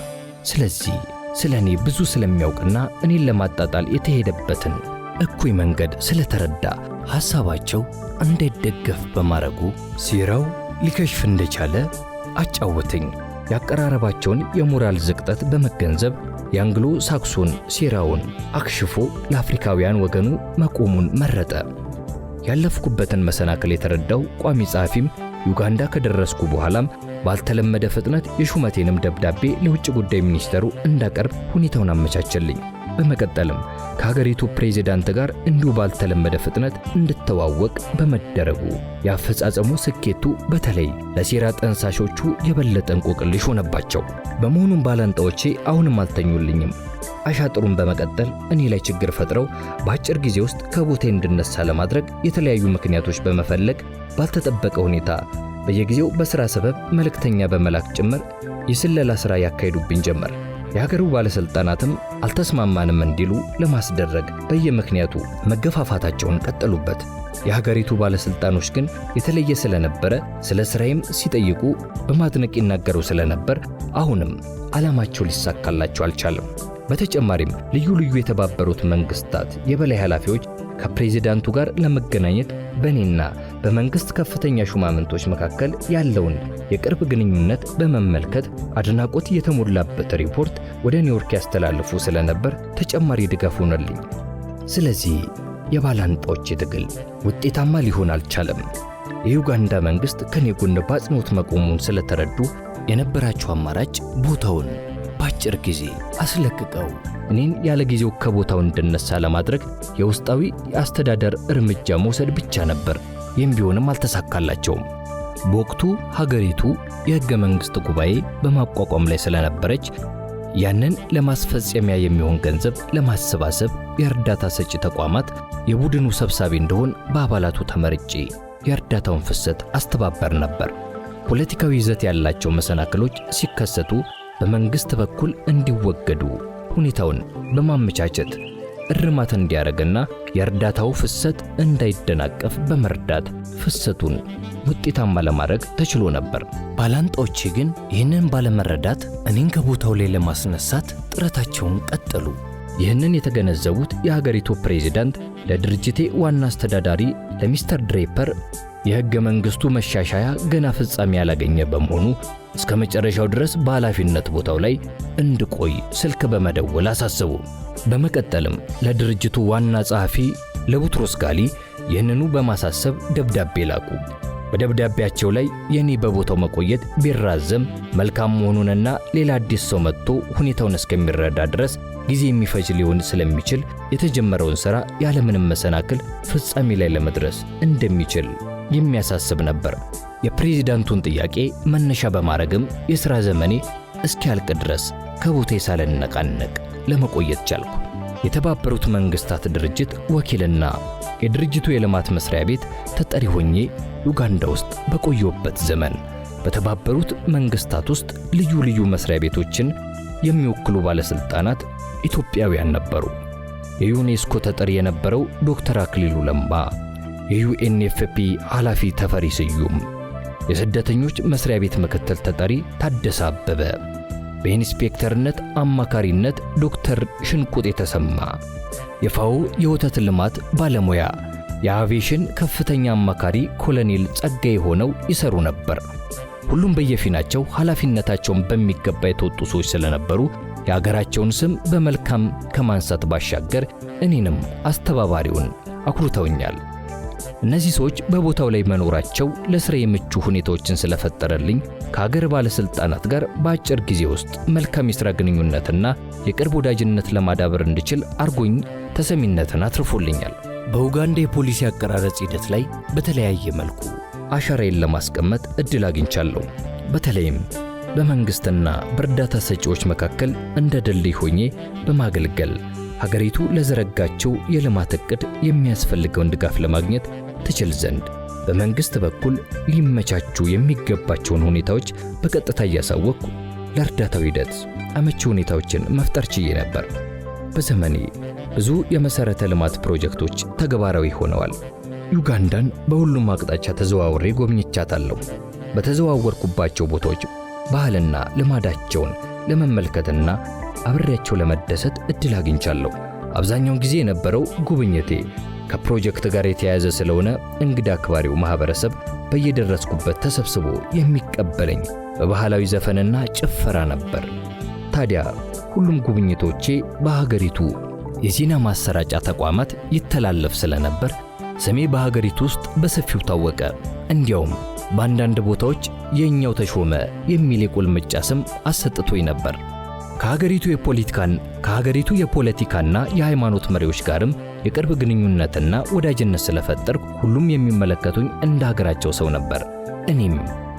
ስለዚህ ስለኔ ብዙ ስለሚያውቅና እኔን ለማጣጣል የተሄደበትን እኩይ መንገድ ስለተረዳ ሐሳባቸው እንዳይደገፍ በማድረጉ ሴራው ሊከሽፍ እንደቻለ አጫወተኝ። ያቀራረባቸውን የሞራል ዝቅጠት በመገንዘብ የአንግሎ ሳክሶን ሴራውን አክሽፎ ለአፍሪካውያን ወገኑ መቆሙን መረጠ። ያለፍኩበትን መሰናክል የተረዳው ቋሚ ጸሐፊም ዩጋንዳ ከደረስኩ በኋላም ባልተለመደ ፍጥነት የሹመቴንም ደብዳቤ ለውጭ ጉዳይ ሚኒስተሩ እንዳቀርብ ሁኔታውን አመቻቸልኝ። በመቀጠልም ከሀገሪቱ ፕሬዝዳንት ጋር እንዲሁ ባልተለመደ ፍጥነት እንድተዋወቅ በመደረጉ ያፈጻጸሙ ስኬቱ በተለይ ለሴራ ጠንሳሾቹ የበለጠ እንቆቅልሽ ሆነባቸው። በመሆኑም ባላንጣዎቼ አሁንም አልተኙልኝም። አሻጥሩን በመቀጠል እኔ ላይ ችግር ፈጥረው በአጭር ጊዜ ውስጥ ከቦቴ እንድነሳ ለማድረግ የተለያዩ ምክንያቶች በመፈለግ ባልተጠበቀ ሁኔታ በየጊዜው በሥራ ሰበብ መልእክተኛ በመላክ ጭምር የስለላ ሥራ ያካሂዱብኝ ጀመር። የሀገሩ ባለሥልጣናትም አልተስማማንም እንዲሉ ለማስደረግ በየምክንያቱ መገፋፋታቸውን ቀጠሉበት። የሀገሪቱ ባለሥልጣኖች ግን የተለየ ስለነበረ ስለ ሥራዬም ሲጠይቁ በማድነቅ ይናገሩ ስለነበር አሁንም ዓላማቸው ሊሳካላቸው አልቻለም። በተጨማሪም ልዩ ልዩ የተባበሩት መንግስታት የበላይ ኃላፊዎች ከፕሬዝዳንቱ ጋር ለመገናኘት በእኔና በመንግስት ከፍተኛ ሹማምንቶች መካከል ያለውን የቅርብ ግንኙነት በመመልከት አድናቆት የተሞላበት ሪፖርት ወደ ኒውዮርክ ያስተላልፉ ስለነበር ተጨማሪ ድጋፍ ሆነልኝ። ስለዚህ የባላንጣዎች ትግል ውጤታማ ሊሆን አልቻለም። የዩጋንዳ መንግስት ከኔ ጎን በአጽንኦት መቆሙን ስለተረዱ የነበራቸው አማራጭ ቦታውን በአጭር ጊዜ አስለቅቀው እኔን ያለ ጊዜው ከቦታው እንድነሳ ለማድረግ የውስጣዊ የአስተዳደር እርምጃ መውሰድ ብቻ ነበር። ይህም ቢሆንም አልተሳካላቸውም። በወቅቱ ሀገሪቱ የሕገ መንግሥት ጉባኤ በማቋቋም ላይ ስለነበረች ያንን ለማስፈጸሚያ የሚሆን ገንዘብ ለማሰባሰብ የእርዳታ ሰጪ ተቋማት የቡድኑ ሰብሳቢ እንደሆን በአባላቱ ተመርጬ የእርዳታውን ፍሰት አስተባበር ነበር። ፖለቲካዊ ይዘት ያላቸው መሰናክሎች ሲከሰቱ በመንግስት በኩል እንዲወገዱ ሁኔታውን በማመቻቸት እርማት እንዲያደርግና የእርዳታው ፍሰት እንዳይደናቀፍ በመርዳት ፍሰቱን ውጤታማ ለማድረግ ተችሎ ነበር። ባላንጣዎቼ ግን ይህንን ባለመረዳት እኔን ከቦታው ላይ ለማስነሳት ጥረታቸውን ቀጠሉ። ይህንን የተገነዘቡት የሀገሪቱ ፕሬዝዳንት ለድርጅቴ ዋና አስተዳዳሪ ለሚስተር ድሬፐር የሕገ መንግሥቱ መሻሻያ ገና ፍጻሜ ያላገኘ በመሆኑ እስከ መጨረሻው ድረስ በኃላፊነት ቦታው ላይ እንድቆይ ስልክ በመደወል አሳሰቡ። በመቀጠልም ለድርጅቱ ዋና ጸሐፊ ለቡትሮስ ጋሊ ይህንኑ በማሳሰብ ደብዳቤ ላኩ። በደብዳቤያቸው ላይ የኔ በቦታው መቆየት ቢራዘም መልካም መሆኑንና ሌላ አዲስ ሰው መጥቶ ሁኔታውን እስከሚረዳ ድረስ ጊዜ የሚፈጅ ሊሆን ስለሚችል የተጀመረውን ሥራ ያለምንም መሰናክል ፍጻሜ ላይ ለመድረስ እንደሚችል የሚያሳስብ ነበር። የፕሬዝዳንቱን ጥያቄ መነሻ በማድረግም የሥራ ዘመኔ እስኪያልቅ ድረስ ከቦታዬ ሳልነቃነቅ ለመቆየት ቻልኩ። የተባበሩት መንግሥታት ድርጅት ወኪልና የድርጅቱ የልማት መስሪያ ቤት ተጠሪ ሆኜ ዩጋንዳ ውስጥ በቆየሁበት ዘመን በተባበሩት መንግሥታት ውስጥ ልዩ ልዩ መስሪያ ቤቶችን የሚወክሉ ባለሥልጣናት ኢትዮጵያውያን ነበሩ። የዩኔስኮ ተጠሪ የነበረው ዶክተር አክሊሉ ለማ፣ የዩኤንኤፍፒ ኃላፊ ተፈሪ ስዩም፣ የስደተኞች መስሪያ ቤት ምክትል ተጠሪ ታደሰ አበበ፣ በኢንስፔክተርነት አማካሪነት ዶክተር ሽንቁጤ ተሰማ፣ የፋኦ የወተት ልማት ባለሙያ የአቪዬሽን ከፍተኛ አማካሪ ኮሎኔል ጸጋዬ ሆነው ይሰሩ ነበር። ሁሉም በየፊናቸው ኃላፊነታቸውን በሚገባ የተወጡ ሰዎች ስለነበሩ የአገራቸውን ስም በመልካም ከማንሳት ባሻገር እኔንም አስተባባሪውን አኩርተውኛል። እነዚህ ሰዎች በቦታው ላይ መኖራቸው ለሥራ የምቹ ሁኔታዎችን ስለፈጠረልኝ ከአገር ባለሥልጣናት ጋር በአጭር ጊዜ ውስጥ መልካም የሥራ ግንኙነትና የቅርብ ወዳጅነት ለማዳበር እንድችል አርጎኝ ተሰሚነትን አትርፎልኛል። በኡጋንዳ የፖሊሲ አቀራረጽ ሂደት ላይ በተለያየ መልኩ አሻራዬን ለማስቀመጥ ዕድል አግኝቻለሁ። በተለይም በመንግሥትና በእርዳታ ሰጪዎች መካከል እንደ ድልድይ ሆኜ በማገልገል ሀገሪቱ ለዘረጋቸው የልማት ዕቅድ የሚያስፈልገውን ድጋፍ ለማግኘት ትችል ዘንድ በመንግሥት በኩል ሊመቻቹ የሚገባቸውን ሁኔታዎች በቀጥታ እያሳወቅኩ ለእርዳታው ሂደት አመቺ ሁኔታዎችን መፍጠር ችዬ ነበር። በዘመኔ ብዙ የመሠረተ ልማት ፕሮጀክቶች ተግባራዊ ሆነዋል። ዩጋንዳን በሁሉም አቅጣጫ ተዘዋውሬ ጎብኝቻታለሁ። በተዘዋወርኩባቸው ቦታዎች ባህልና ልማዳቸውን ለመመልከትና አብሬያቸው ለመደሰት ዕድል አግኝቻለሁ። አብዛኛውን ጊዜ የነበረው ጉብኝቴ ከፕሮጀክት ጋር የተያያዘ ስለሆነ እንግዳ አክባሪው ማህበረሰብ በየደረስኩበት ተሰብስቦ የሚቀበለኝ በባህላዊ ዘፈንና ጭፈራ ነበር። ታዲያ ሁሉም ጉብኝቶቼ በሀገሪቱ የዜና ማሰራጫ ተቋማት ይተላለፍ ስለነበር ስሜ በሀገሪቱ ውስጥ በሰፊው ታወቀ። እንዲያውም በአንዳንድ ቦታዎች የኛው ተሾመ የሚል የቁልምጫ ስም አሰጥቶኝ ነበር። ከሀገሪቱ የፖለቲካና የሃይማኖት መሪዎች ጋርም የቅርብ ግንኙነትና ወዳጅነት ስለፈጠርኩ ሁሉም የሚመለከቱኝ እንደ ሀገራቸው ሰው ነበር። እኔም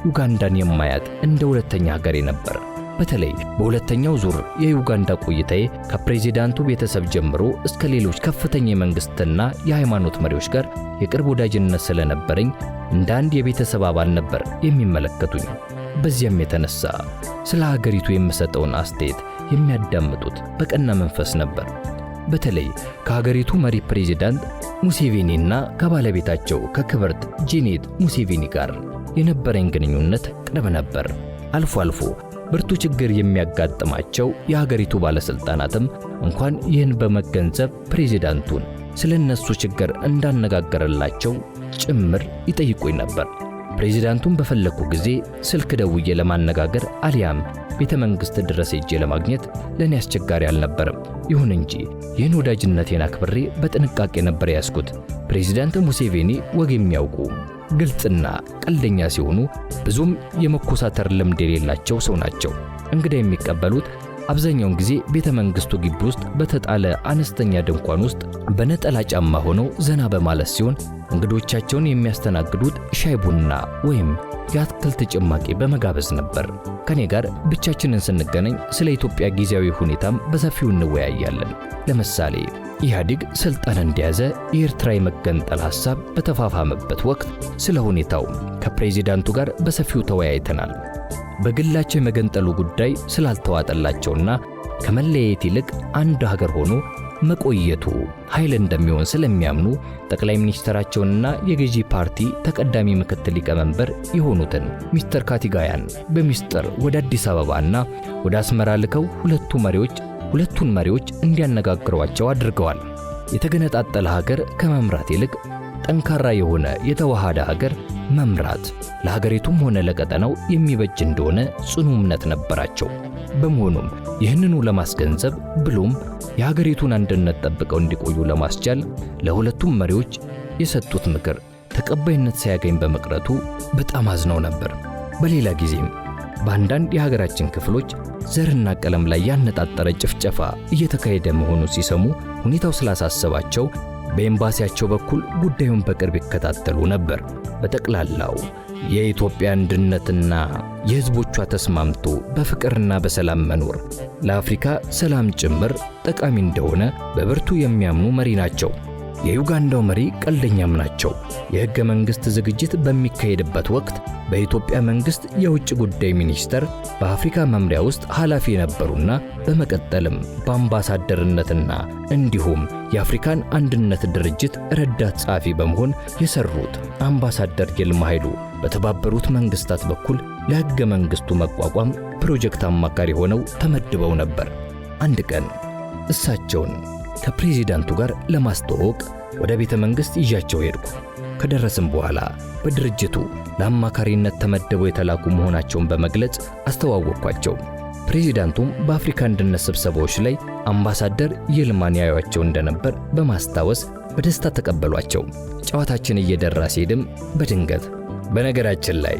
ዩጋንዳን የማያት እንደ ሁለተኛ ሀገሬ ነበር። በተለይ በሁለተኛው ዙር የዩጋንዳ ቆይታዬ ከፕሬዝዳንቱ ቤተሰብ ጀምሮ እስከ ሌሎች ከፍተኛ የመንግስትና የሃይማኖት መሪዎች ጋር የቅርብ ወዳጅነት ስለነበረኝ እንደ አንድ የቤተሰብ አባል ነበር የሚመለከቱኝ። በዚያም የተነሳ ስለ ሀገሪቱ የምሰጠውን አስተያየት የሚያዳምጡት በቀና መንፈስ ነበር። በተለይ ከሀገሪቱ መሪ ፕሬዝዳንት ሙሴቬኒና ከባለቤታቸው ከክብርት ጄኔት ሙሴቬኒ ጋር የነበረኝ ግንኙነት ቅርብ ነበር። አልፎ አልፎ ብርቱ ችግር የሚያጋጥማቸው የሀገሪቱ ባለሥልጣናትም እንኳን ይህን በመገንዘብ ፕሬዝዳንቱን ስለነሱ ችግር እንዳነጋገረላቸው ጭምር ይጠይቁኝ ነበር። ፕሬዝዳንቱን በፈለኩ ጊዜ ስልክ ደውዬ ለማነጋገር አሊያም ቤተ መንግሥት ድረስ ሄጄ ለማግኘት ለኔ አስቸጋሪ አልነበረም። ይሁን እንጂ ይህን ወዳጅነቴን አክብሬ በጥንቃቄ ነበር ያስኩት። ፕሬዝዳንት ሙሴቬኒ ወግ የሚያውቁ ግልጽና ቀልደኛ ሲሆኑ ብዙም የመኮሳተር ልምድ የሌላቸው ሰው ናቸው። እንግዳ የሚቀበሉት አብዛኛውን ጊዜ ቤተ መንግሥቱ ግቢ ውስጥ በተጣለ አነስተኛ ድንኳን ውስጥ በነጠላ ጫማ ሆነው ዘና በማለት ሲሆን እንግዶቻቸውን የሚያስተናግዱት ሻይ ቡና ወይም የአትክልት ጭማቂ በመጋበዝ ነበር። ከኔ ጋር ብቻችንን ስንገናኝ ስለ ኢትዮጵያ ጊዜያዊ ሁኔታም በሰፊው እንወያያለን። ለምሳሌ ኢህአዴግ ስልጣን እንደያዘ የኤርትራ የመገንጠል ሐሳብ በተፋፋመበት ወቅት ስለ ሁኔታው ከፕሬዝዳንቱ ጋር በሰፊው ተወያይተናል። በግላቸው የመገንጠሉ ጉዳይ ስላልተዋጠላቸውና ከመለያየት ይልቅ አንድ ሀገር ሆኖ መቆየቱ ኃይል እንደሚሆን ስለሚያምኑ ጠቅላይ ሚኒስትራቸውንና የገዢ ፓርቲ ተቀዳሚ ምክትል ሊቀመንበር የሆኑትን ሚስተር ካቲጋያን በሚስጥር ወደ አዲስ አበባና ወደ አስመራ ልከው ሁለቱን መሪዎች እንዲያነጋግሯቸው አድርገዋል። የተገነጣጠለ ሀገር ከመምራት ይልቅ ጠንካራ የሆነ የተዋሃደ ሀገር መምራት ለሀገሪቱም ሆነ ለቀጠናው የሚበጅ እንደሆነ ጽኑ እምነት ነበራቸው። በመሆኑም ይህንኑ ለማስገንዘብ ብሎም የሀገሪቱን አንድነት ጠብቀው እንዲቆዩ ለማስቻል ለሁለቱም መሪዎች የሰጡት ምክር ተቀባይነት ሳያገኝ በመቅረቱ በጣም አዝነው ነበር። በሌላ ጊዜም በአንዳንድ የሀገራችን ክፍሎች ዘርና ቀለም ላይ ያነጣጠረ ጭፍጨፋ እየተካሄደ መሆኑን ሲሰሙ ሁኔታው ስላሳሰባቸው በኤምባሲያቸው በኩል ጉዳዩን በቅርብ ይከታተሉ ነበር። በጠቅላላው የኢትዮጵያ አንድነትና የሕዝቦቿ ተስማምቶ በፍቅርና በሰላም መኖር ለአፍሪካ ሰላም ጭምር ጠቃሚ እንደሆነ በብርቱ የሚያምኑ መሪ ናቸው። የዩጋንዳው መሪ ቀልደኛም ናቸው። የሕገ መንግሥት ዝግጅት በሚካሄድበት ወቅት በኢትዮጵያ መንግሥት የውጭ ጉዳይ ሚኒስቴር በአፍሪካ መምሪያ ውስጥ ኃላፊ የነበሩና በመቀጠልም በአምባሳደርነትና እንዲሁም የአፍሪካን አንድነት ድርጅት ረዳት ጸሐፊ በመሆን የሰሩት አምባሳደር ይልማ ኃይሉ በተባበሩት መንግሥታት በኩል ለሕገ መንግሥቱ መቋቋም ፕሮጀክት አማካሪ ሆነው ተመድበው ነበር። አንድ ቀን እሳቸውን ከፕሬዚዳንቱ ጋር ለማስተዋወቅ ወደ ቤተ መንግሥት ይዣቸው ሄድኩ። ከደረስም በኋላ በድርጅቱ ለአማካሪነት ተመድበው የተላኩ መሆናቸውን በመግለጽ አስተዋወቅኳቸው። ፕሬዚዳንቱም በአፍሪካ አንድነት ስብሰባዎች ላይ አምባሳደር ይልማን ያዩአቸው እንደነበር በማስታወስ በደስታ ተቀበሏቸው። ጨዋታችን እየደራ ሲሄድም በድንገት በነገራችን ላይ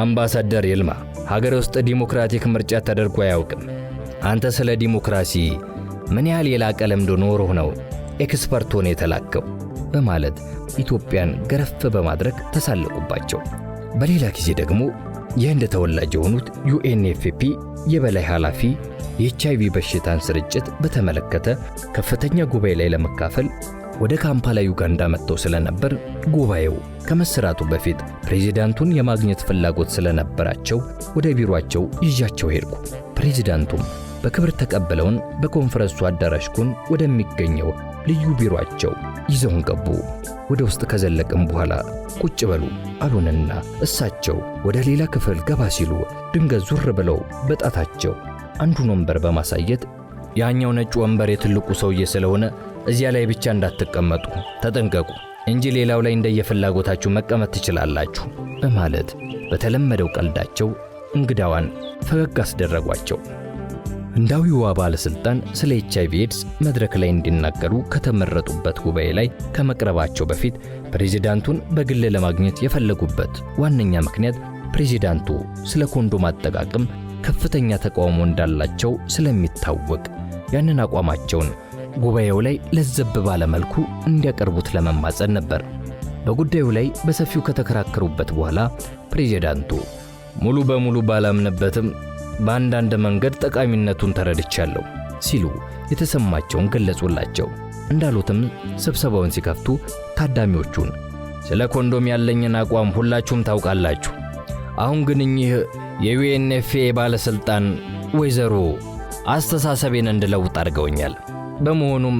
አምባሳደር ይልማ ሀገር ውስጥ ዲሞክራቲክ ምርጫ ተደርጎ አያውቅም። አንተ ስለ ዲሞክራሲ ምን ያህል የላቀ ልምድ ኖሮህ ነው ኤክስፐርት ሆነ የተላከው በማለት ኢትዮጵያን ገረፍ በማድረግ ተሳለቁባቸው። በሌላ ጊዜ ደግሞ የህንድ ተወላጅ የሆኑት ዩኤንኤፍፒ የበላይ ኃላፊ የኤችአይቪ በሽታን ስርጭት በተመለከተ ከፍተኛ ጉባኤ ላይ ለመካፈል ወደ ካምፓላ ዩጋንዳ መጥተው ስለነበር ጉባኤው ከመሰራቱ በፊት ፕሬዚዳንቱን የማግኘት ፍላጎት ስለነበራቸው ወደ ቢሮአቸው ይዣቸው ሄድኩ። ፕሬዚዳንቱም በክብር ተቀበለውን በኮንፈረንሱ አዳራሽ ጎን ወደሚገኘው ልዩ ቢሮአቸው ይዘውን ገቡ። ወደ ውስጥ ከዘለቅም በኋላ ቁጭ በሉ አሉንና እሳቸው ወደ ሌላ ክፍል ገባ ሲሉ ድንገት ዙር ብለው በጣታቸው አንዱን ወንበር በማሳየት ያኛው ነጭ ወንበር የትልቁ ሰውዬ ስለሆነ እዚያ ላይ ብቻ እንዳትቀመጡ ተጠንቀቁ እንጂ ሌላው ላይ እንደየፍላጎታችሁ መቀመጥ ትችላላችሁ በማለት በተለመደው ቀልዳቸው እንግዳዋን ፈገግ አስደረጓቸው። ህንዳዊው ባለስልጣን ስለ ኤችአይቪ ኤድስ መድረክ ላይ እንዲናገሩ ከተመረጡበት ጉባኤ ላይ ከመቅረባቸው በፊት ፕሬዚዳንቱን በግል ለማግኘት የፈለጉበት ዋነኛ ምክንያት ፕሬዚዳንቱ ስለ ኮንዶም አጠቃቀም ከፍተኛ ተቃውሞ እንዳላቸው ስለሚታወቅ ያንን አቋማቸውን ጉባኤው ላይ ለዘብ ባለ መልኩ እንዲያቀርቡት ለመማጸን ነበር። በጉዳዩ ላይ በሰፊው ከተከራከሩበት በኋላ ፕሬዚዳንቱ ሙሉ በሙሉ ባላምነበትም በአንዳንድ መንገድ ጠቃሚነቱን ተረድቻለሁ ሲሉ የተሰማቸውን ገለጹላቸው። እንዳሉትም ስብሰባውን ሲከፍቱ ታዳሚዎቹን ስለ ኮንዶም ያለኝን አቋም ሁላችሁም ታውቃላችሁ። አሁን ግን እኚህ የዩኤንኤፍኤ ባለስልጣን ወይዘሮ አስተሳሰቤን እንድለውጥ አድርገውኛል። በመሆኑም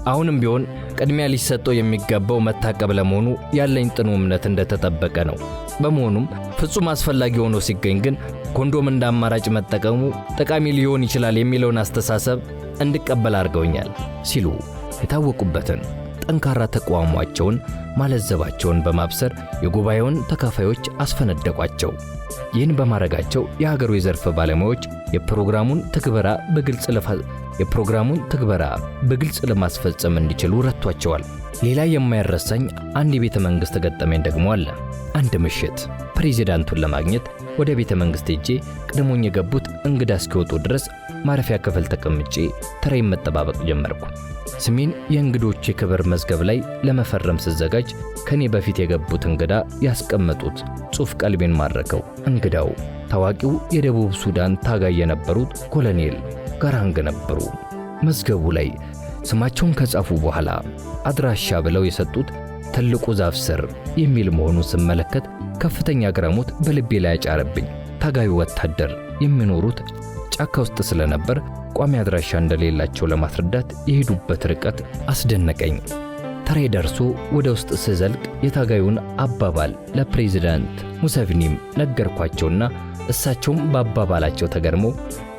አሁንም ቢሆን ቅድሚያ ሊሰጠው የሚገባው መታቀብ ለመሆኑ ያለኝ ጥኑ እምነት እንደተጠበቀ ነው። በመሆኑም ፍጹም አስፈላጊ ሆኖ ሲገኝ ግን ኮንዶም እንደ አማራጭ መጠቀሙ ጠቃሚ ሊሆን ይችላል የሚለውን አስተሳሰብ እንድቀበል አድርገውኛል ሲሉ የታወቁበትን ጠንካራ ተቋሟቸውን ማለዘባቸውን በማብሰር የጉባኤውን ተካፋዮች አስፈነደቋቸው። ይህን በማድረጋቸው የሀገሩ የዘርፍ ባለሙያዎች የፕሮግራሙን ትግበራ በግልጽ ለማስፈጸም እንዲችሉ ረቷቸዋል። ሌላ የማይረሳኝ አንድ የቤተ መንግሥት ገጠመኝ ደግሞ አለ። አንድ ምሽት ፕሬዚዳንቱን ለማግኘት ወደ ቤተ መንግሥት ሄጄ ቀድሞኝ የገቡት እንግዳ እስኪወጡ ድረስ ማረፊያ ክፍል ተቀምጬ ተራዬን መጠባበቅ ጀመርኩ። ስሜን የእንግዶች የክብር መዝገብ ላይ ለመፈረም ስዘጋጅ ከኔ በፊት የገቡት እንግዳ ያስቀመጡት ጽሑፍ ቀልቤን ማረከው። እንግዳው ታዋቂው የደቡብ ሱዳን ታጋይ የነበሩት ኮሎኔል ጋራንግ ነበሩ። መዝገቡ ላይ ስማቸውን ከጻፉ በኋላ አድራሻ ብለው የሰጡት ትልቁ ዛፍ ስር የሚል መሆኑን ስመለከት ከፍተኛ ግራሞት በልቤ ላይ ያጫረብኝ። ታጋዩ ወታደር የሚኖሩት ጫካ ውስጥ ስለነበር ቋሚ አድራሻ እንደሌላቸው ለማስረዳት የሄዱበት ርቀት አስደነቀኝ። ተራዬ ደርሶ ወደ ውስጥ ስዘልቅ የታጋዩን አባባል ለፕሬዚዳንት ሙሴቪኒም ነገርኳቸውና እሳቸውም በአባባላቸው ተገርመው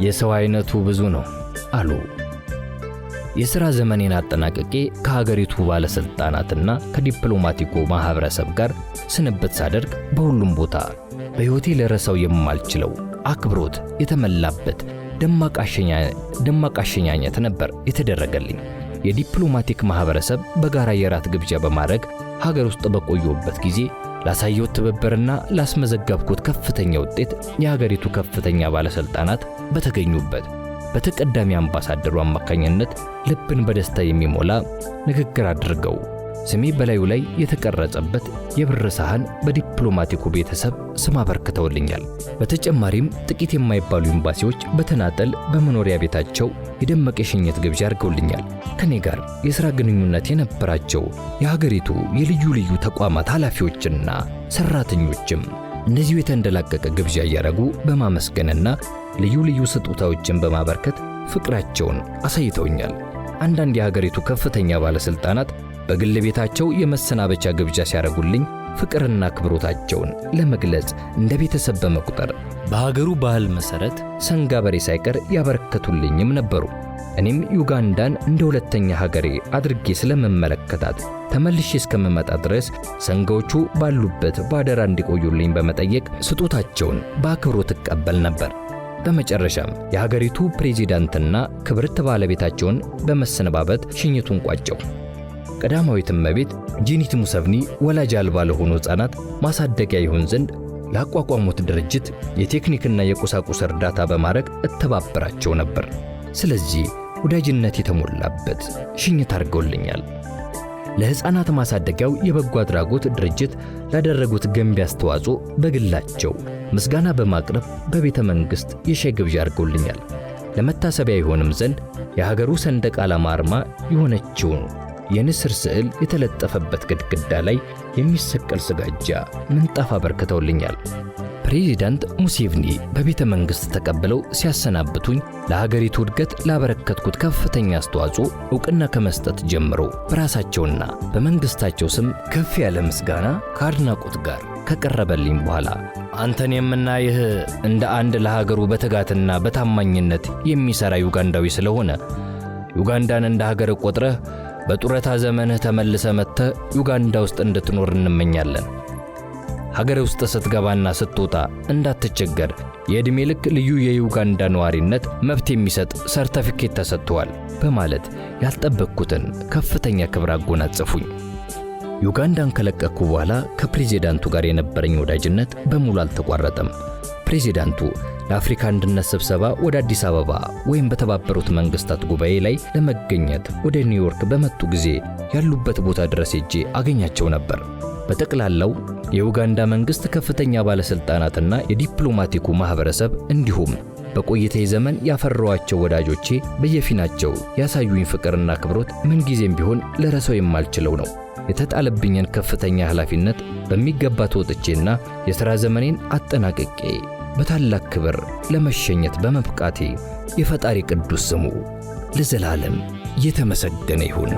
የሰው አይነቱ ብዙ ነው አሉ። የሥራ ዘመኔን አጠናቅቄ ከሀገሪቱ ባለሥልጣናትና ከዲፕሎማቲኩ ማኅበረሰብ ጋር ስንብት ሳደርግ በሁሉም ቦታ በሕይወቴ ልረሳው የማልችለው አክብሮት የተመላበት ደማቅ አሸኛኘት ነበር የተደረገልኝ። የዲፕሎማቲክ ማኅበረሰብ በጋራ የራት ግብዣ በማድረግ ሀገር ውስጥ በቆየሁበት ጊዜ ላሳየሁት ትብብርና ላስመዘገብኩት ከፍተኛ ውጤት የሀገሪቱ ከፍተኛ ባለሥልጣናት በተገኙበት በተቀዳሚ አምባሳደሩ አማካኝነት ልብን በደስታ የሚሞላ ንግግር አድርገው ስሜ በላዩ ላይ የተቀረጸበት የብር ሳህን በዲፕሎማቲኩ ቤተሰብ ስም አበርክተውልኛል። በተጨማሪም ጥቂት የማይባሉ ኤምባሲዎች በተናጠል በመኖሪያ ቤታቸው የደመቀ የሽኝት ግብዣ አድርገውልኛል። ከኔ ጋር የሥራ ግንኙነት የነበራቸው የሀገሪቱ የልዩ ልዩ ተቋማት ኃላፊዎችና ሠራተኞችም እንደዚሁ የተንደላቀቀ ግብዣ እያደረጉ በማመስገንና ልዩ ልዩ ስጦታዎችን በማበርከት ፍቅራቸውን አሳይተውኛል። አንዳንድ የሀገሪቱ ከፍተኛ ባለሥልጣናት በግል ቤታቸው የመሰናበቻ ግብዣ ሲያደርጉልኝ ፍቅርና አክብሮታቸውን ለመግለጽ እንደ ቤተሰብ በመቁጠር በሀገሩ ባህል መሠረት ሰንጋ በሬ ሳይቀር ያበረከቱልኝም ነበሩ። እኔም ዩጋንዳን እንደ ሁለተኛ ሀገሬ አድርጌ ስለመመለከታት ተመልሼ እስከምመጣ ድረስ ሰንጋዎቹ ባሉበት ባደራ እንዲቆዩልኝ በመጠየቅ ስጦታቸውን በአክብሮት እቀበል ነበር። በመጨረሻም የሀገሪቱ ፕሬዚዳንትና ክብርት ባለቤታቸውን በመሰነባበት ሽኝቱን ቋጨው። ቀዳማዊት እመቤት ጂኒት ሙሰቭኒ ወላጅ አልባ ለሆኑ ሕፃናት ማሳደጊያ ይሆን ዘንድ ላቋቋሙት ድርጅት የቴክኒክና የቁሳቁስ እርዳታ በማድረግ እተባበራቸው ነበር። ስለዚህ ወዳጅነት የተሞላበት ሽኝት አድርገውልኛል። ለሕፃናት ማሳደጊያው የበጎ አድራጎት ድርጅት ላደረጉት ገንቢ አስተዋጽኦ በግላቸው ምስጋና በማቅረብ በቤተ መንግሥት የሻይ ግብዣ አድርገውልኛል። ለመታሰቢያ ይሆንም ዘንድ የሀገሩ ሰንደቅ ዓላማ አርማ የሆነችውን የንስር ስዕል የተለጠፈበት ግድግዳ ላይ የሚሰቀል ስጋጃ ምንጣፍ አበርክተውልኛል። ፕሬዚዳንት ሙሴቭኒ በቤተ መንግሥት ተቀብለው ሲያሰናብቱኝ ለሀገሪቱ እድገት ላበረከትኩት ከፍተኛ አስተዋጽኦ ዕውቅና ከመስጠት ጀምሮ በራሳቸውና በመንግሥታቸው ስም ከፍ ያለ ምስጋና ከአድናቆት ጋር ከቀረበልኝ በኋላ አንተን የምናይህ እንደ አንድ ለሀገሩ በትጋትና በታማኝነት የሚሠራ ዩጋንዳዊ ስለሆነ ዩጋንዳን እንደ ሀገር ቆጥረህ በጡረታ ዘመንህ ተመልሰ መጥተህ ዩጋንዳ ውስጥ እንድትኖር እንመኛለን። ሀገር ውስጥ ስትገባና ስትወጣ እንዳትቸገር የዕድሜ ልክ ልዩ የዩጋንዳ ነዋሪነት መብት የሚሰጥ ሰርተፊኬት ተሰጥቷል በማለት ያልጠበቅኩትን ከፍተኛ ክብር አጎናጸፉኝ። ዩጋንዳን ከለቀቅኩ በኋላ ከፕሬዚዳንቱ ጋር የነበረኝ ወዳጅነት በሙሉ አልተቋረጠም። ፕሬዚዳንቱ ለአፍሪካ አንድነት ስብሰባ ወደ አዲስ አበባ ወይም በተባበሩት መንግስታት ጉባኤ ላይ ለመገኘት ወደ ኒውዮርክ በመጡ ጊዜ ያሉበት ቦታ ድረስ ሄጄ አገኛቸው ነበር። በጠቅላላው የዩጋንዳ መንግስት ከፍተኛ ባለሥልጣናትና የዲፕሎማቲኩ ማኅበረሰብ እንዲሁም በቆይታዬ ዘመን ያፈራኋቸው ወዳጆቼ በየፊናቸው ያሳዩኝ ፍቅርና አክብሮት ምንጊዜም ቢሆን ልረሳው የማልችለው ነው። የተጣለብኝን ከፍተኛ ኃላፊነት በሚገባ ተወጥቼና የሥራ ዘመኔን አጠናቅቄ በታላቅ ክብር ለመሸኘት በመብቃቴ የፈጣሪ ቅዱስ ስሙ ለዘላለም የተመሰገነ ይሁን።